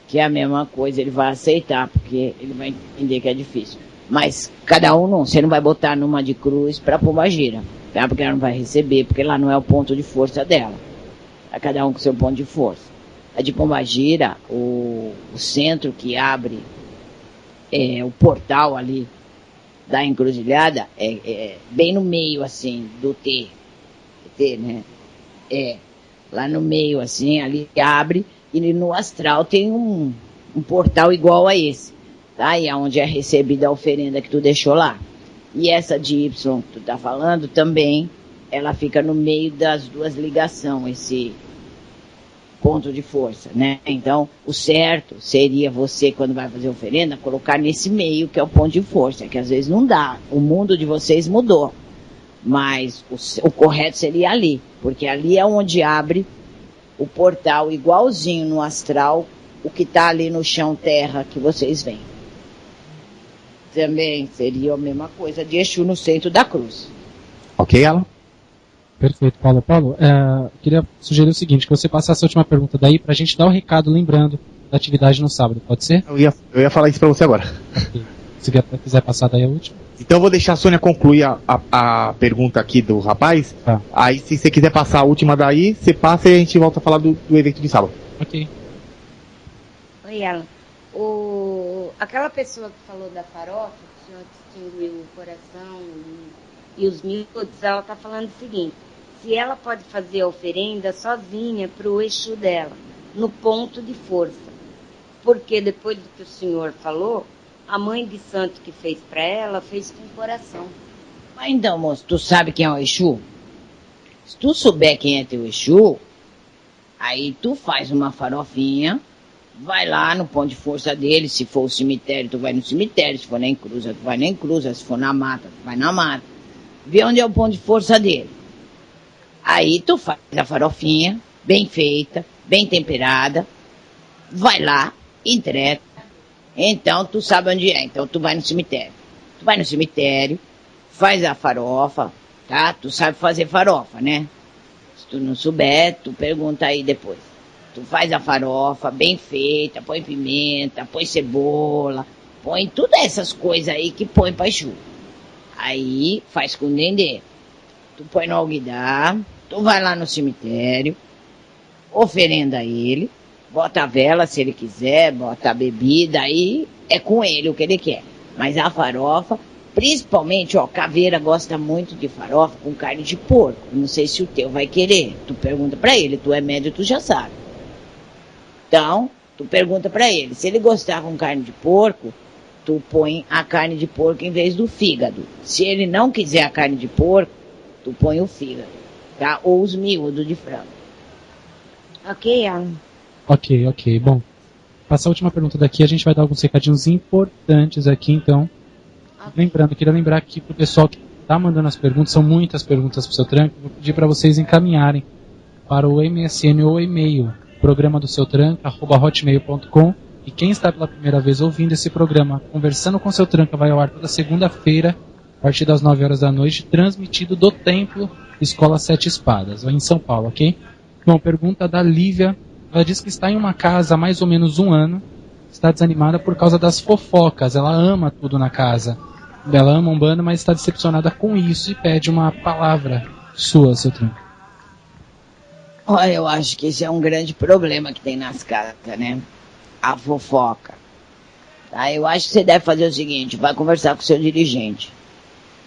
que é a mesma coisa, ele vai aceitar, porque ele vai entender que é difícil. Mas cada um não, você não vai botar numa de cruz para Pombagira, tá? Porque ela não vai receber, porque lá não é o ponto de força dela. É cada um com seu ponto de força. A de Pombagira, o centro que abre o portal ali da encruzilhada é bem no meio, assim, do T, né? Lá no meio, assim, ali abre, e no astral tem um portal igual a esse, tá? E é onde é recebida a oferenda que tu deixou lá. E essa de Y que tu tá falando também, ela fica no meio das duas ligações, esse ponto de força, né? Então, o certo seria você, quando vai fazer oferenda, colocar nesse meio, que é o ponto de força, que às vezes não dá. O mundo de vocês mudou. Mas o correto seria ali, porque ali é onde abre o portal, igualzinho no astral, o que está ali no chão terra que vocês veem. Também seria a mesma coisa de Exu no centro da cruz. Ok, Alan? Perfeito, Paulo. Paulo, queria sugerir o seguinte, que você passasse a última pergunta daí pra gente dar o recado lembrando da atividade no sábado, pode ser? Eu ia falar isso pra você agora. Okay. Se quiser passar daí a última. Então eu vou deixar a Sônia concluir a pergunta aqui do rapaz. Tá. Aí se você quiser passar a última daí, você passa e a gente volta a falar do evento de sábado. Ok. Oi, Alan. Aquela pessoa que falou da farofa, que o senhor distinguiu o coração e os miúdos, ela está falando o seguinte: se ela pode fazer a oferenda sozinha para o Exu dela, no ponto de força. Porque depois do que o senhor falou, a mãe de santo que fez para ela, fez com o coração. Mas então, moço, tu sabe quem é o Exu? Se tu souber quem é teu Exu, aí tu faz uma farofinha, vai lá no ponto de força dele. Se for o cemitério, tu vai no cemitério. Se for na encruza, tu vai na encruza. Se for na mata, tu vai na mata. Vê onde é o ponto de força dele. Aí tu faz a farofinha, bem feita, bem temperada, vai lá, entrega. Então tu sabe onde é, então tu vai no cemitério. Tu vai no cemitério, faz a farofa, tá? Tu sabe fazer farofa, né? Se tu não souber, tu pergunta aí depois. Tu faz a farofa bem feita, põe pimenta, põe cebola, põe todas essas coisas aí que põe pra Exu. Aí faz com dendê. Tu põe no alguidar, tu vai lá no cemitério, oferenda ele, bota a vela se ele quiser, bota a bebida, aí é com ele o que ele quer. Mas a farofa, principalmente, Caveira gosta muito de farofa com carne de porco. Não sei se o teu vai querer. Tu pergunta pra ele, tu é médio, tu já sabe. Então, tu pergunta pra ele, se ele gostar com carne de porco, tu põe a carne de porco em vez do fígado. Se ele não quiser a carne de porco, tu põe o fígado, tá? Ou os miúdos de frango. Ok, Alan? Ok. Bom, passar a última pergunta daqui, a gente vai dar alguns recadinhos importantes aqui, então. Lembrando, queria lembrar aqui pro pessoal que tá mandando as perguntas, são muitas perguntas pro seu Tranca, vou pedir para vocês encaminharem para o MSN ou e-mail, programa do seu tranca@hotmail.com. E quem está pela primeira vez ouvindo esse programa, Conversando com Seu Tranca, vai ao ar toda segunda-feira, a partir das 9 horas da noite, transmitido do Templo Escola Sete Espadas, em São Paulo, ok? Bom, pergunta da Lívia. Ela diz que está em uma casa há mais ou menos um ano, está desanimada por causa das fofocas, ela ama tudo na casa. Ela ama Umbanda, mas está decepcionada com isso e pede uma palavra sua, seu Tranca. Olha, eu acho que esse é um grande problema que tem nas casas, né? A fofoca. Tá? Eu acho que você deve fazer o seguinte, vai conversar com o seu dirigente.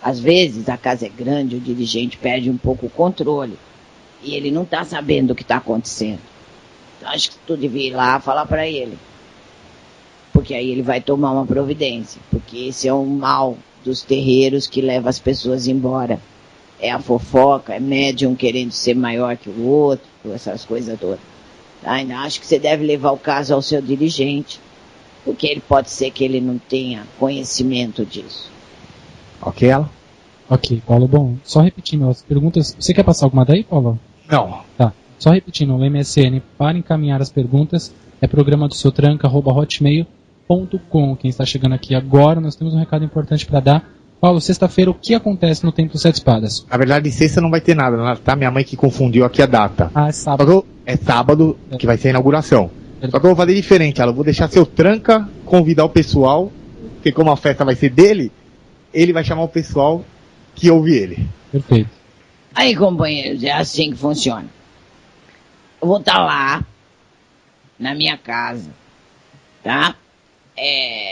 Às vezes a casa é grande, o dirigente perde um pouco o controle. E ele não está sabendo o que está acontecendo. Acho que tu devia ir lá falar pra ele. Porque aí ele vai tomar uma providência. Porque esse é o mal dos terreiros que leva as pessoas embora. É a fofoca, é médium querendo ser maior que o outro, essas coisas todas. Ainda acho que você deve levar o caso ao seu dirigente. Porque ele pode ser que ele não tenha conhecimento disso. Ok, ela? Ok, Paulo. Bom, só repetindo as perguntas. Você quer passar alguma daí, Paulo? Não. Tá. Só repetindo, o MSN para encaminhar as perguntas é programa do seutranca@hotmail.com. Quem está chegando aqui agora, nós temos um recado importante para dar. Paulo, sexta-feira, o que acontece no Templo Sete Espadas? Na verdade, sexta não vai ter nada, tá? Minha mãe que confundiu aqui a data. Ah, é sábado. Só que é sábado que vai ser a inauguração. Só que eu vou fazer diferente, ela. Eu vou deixar seu tranca convidar o pessoal, porque como a festa vai ser dele, ele vai chamar o pessoal que ouve ele. Perfeito. Aí, companheiros, é assim que funciona. Eu vou estar lá, na minha casa, tá?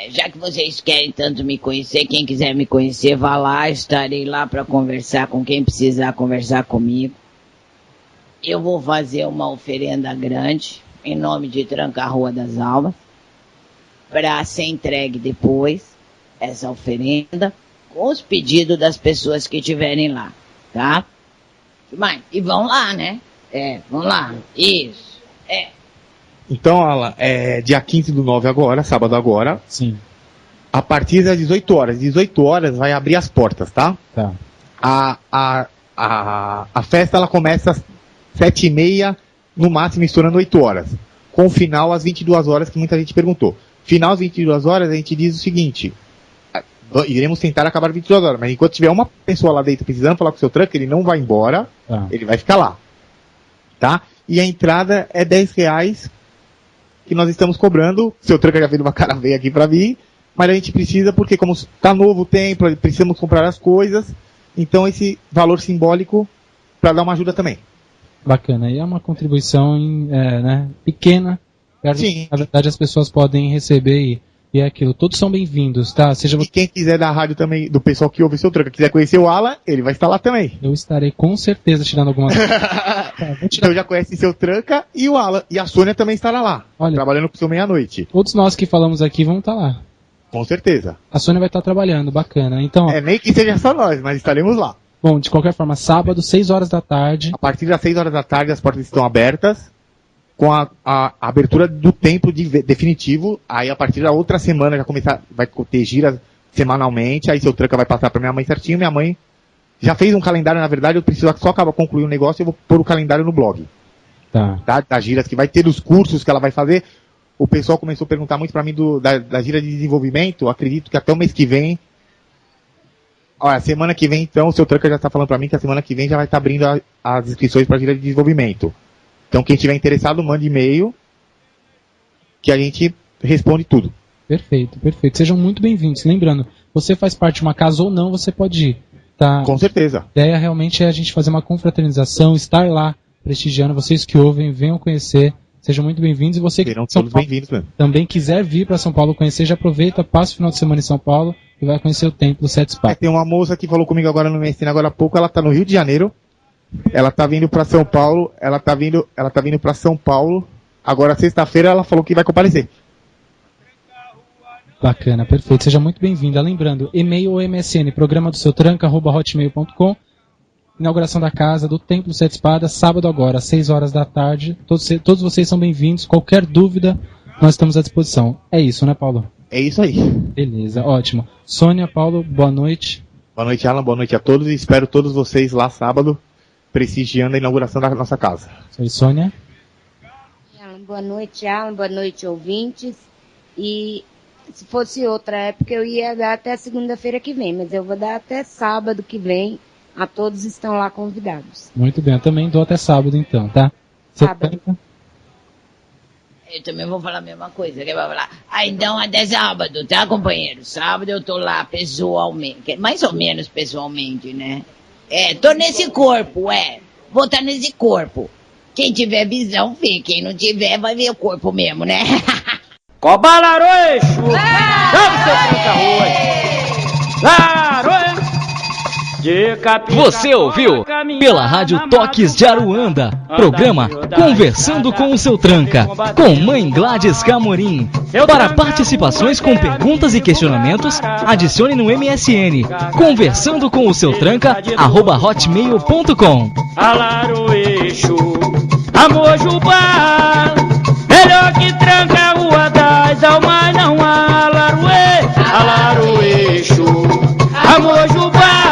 Já que vocês querem tanto me conhecer, quem quiser me conhecer, vá lá, estarei lá para conversar com quem precisar conversar comigo. Eu vou fazer uma oferenda grande, em nome de Tranca-Rua das Almas, para ser entregue depois, essa oferenda, com os pedidos das pessoas que estiverem lá, tá? Mas, e vão lá, né? Vão lá. Isso. Então, Alan, é dia 15/9 agora, sábado agora. Sim. A partir das 18 horas. 18 horas vai abrir as portas, tá? Tá. A festa ela começa às 7h30, no máximo estourando 8 horas. Com o final às 22 horas, que muita gente perguntou. Final às 22 horas, a gente diz o seguinte: iremos tentar acabar às 22 horas, mas enquanto tiver uma pessoa lá dentro precisando falar com o seu tranca, ele não vai embora, ele vai ficar lá. Tá? E a entrada é R$10 que nós estamos cobrando. Seu tranca já fez uma cara feia aqui pra mim, mas a gente precisa, porque como está novo o templo, precisamos comprar as coisas, então esse valor simbólico para dar uma ajuda também. Bacana, e é uma contribuição pequena, Sim. Na verdade as pessoas podem receber e é aquilo, todos são bem-vindos, tá? E quem quiser da rádio também, do pessoal que ouve o seu tranca, quiser conhecer o Alan, ele vai estar lá também. Eu estarei com certeza tirando algumas Então já conhece seu tranca e o Alan, e a Sônia também estará lá, trabalhando com o seu meia-noite. Todos nós que falamos aqui vão estar lá. Com certeza. A Sônia vai estar trabalhando, bacana. Então, nem que seja só nós, mas estaremos lá. Bom, de qualquer forma, sábado, 6 horas da tarde. A partir das 6 horas da tarde, as portas estão abertas, com a abertura do templo definitivo. Aí, a partir da outra semana, vai ter giras semanalmente. Aí, seu tranca vai passar para minha mãe certinho. Minha mãe já fez um calendário, na verdade, eu preciso só acabar concluir o negócio e eu vou pôr o calendário no blog. Tá? Das giras que vai ter, dos cursos que ela vai fazer. O pessoal começou a perguntar muito para mim da gira de desenvolvimento. Eu acredito que até o mês que vem. Olha, semana que vem, então, o seu tranca já está falando para mim que a semana que vem já vai estar abrindo as inscrições para a gira de desenvolvimento. Então, quem tiver interessado, mande e-mail que a gente responde tudo. Perfeito, perfeito. Sejam muito bem-vindos. Lembrando, você faz parte de uma casa ou não, você pode ir. Tá? Com certeza. A ideia realmente é a gente fazer uma confraternização, estar lá prestigiando. Vocês que ouvem, venham conhecer. Sejam muito bem-vindos. E você que todos bem-vindos mesmo. Também quiser vir para São Paulo conhecer, já aproveita, passa o final de semana em São Paulo e vai conhecer o Templo Sete Espadas. Tem uma moça que falou comigo agora no MSN agora há pouco, ela está no Rio de Janeiro. Ela tá vindo para São Paulo, ela tá vindo para São Paulo. Agora sexta-feira ela falou que vai comparecer. Bacana, perfeito. Seja muito bem-vinda. Lembrando, e-mail ou MSN, programa do seu tranca@hotmail.com. Inauguração da casa do Templo Sete Espadas, sábado agora, às 6 horas da tarde. Todos vocês são bem-vindos. Qualquer dúvida, nós estamos à disposição. É isso, né, Paulo? É isso aí. Beleza, ótimo. Sônia, Paulo, boa noite. Boa noite, Alan. Boa noite a todos. E espero todos vocês lá sábado, prestigiando a inauguração da nossa casa. Oi, Sônia. Boa noite, Alan. Boa noite, ouvintes. E se fosse outra época, eu ia dar até segunda-feira que vem, mas eu vou dar até sábado que vem. A todos estão lá convidados. Muito bem, eu também dou até sábado então, tá? Sábado. Eu também vou falar a mesma coisa. Ele vai falar, então até sábado, tá, companheiro? Sábado eu tô lá pessoalmente, mais ou menos pessoalmente, né? Tô nesse corpo, vou estar nesse corpo. Quem tiver visão, vê. Quem não tiver, vai ver o corpo mesmo, né? Cobalaroeixo! Vamos, seu Tranca-Rua! Laroe! Você ouviu pela Rádio Toques de Aruanda, programa Conversando com o Seu Tranca, com Mãe Gladys Camorim. Para participações com perguntas e questionamentos, adicione no MSN Conversando com o Seu Tranca @hotmail.com. Alaroeixo, Amojubá, melhor que tranca a rua das almas não há. Alaroeixo, Amojubá.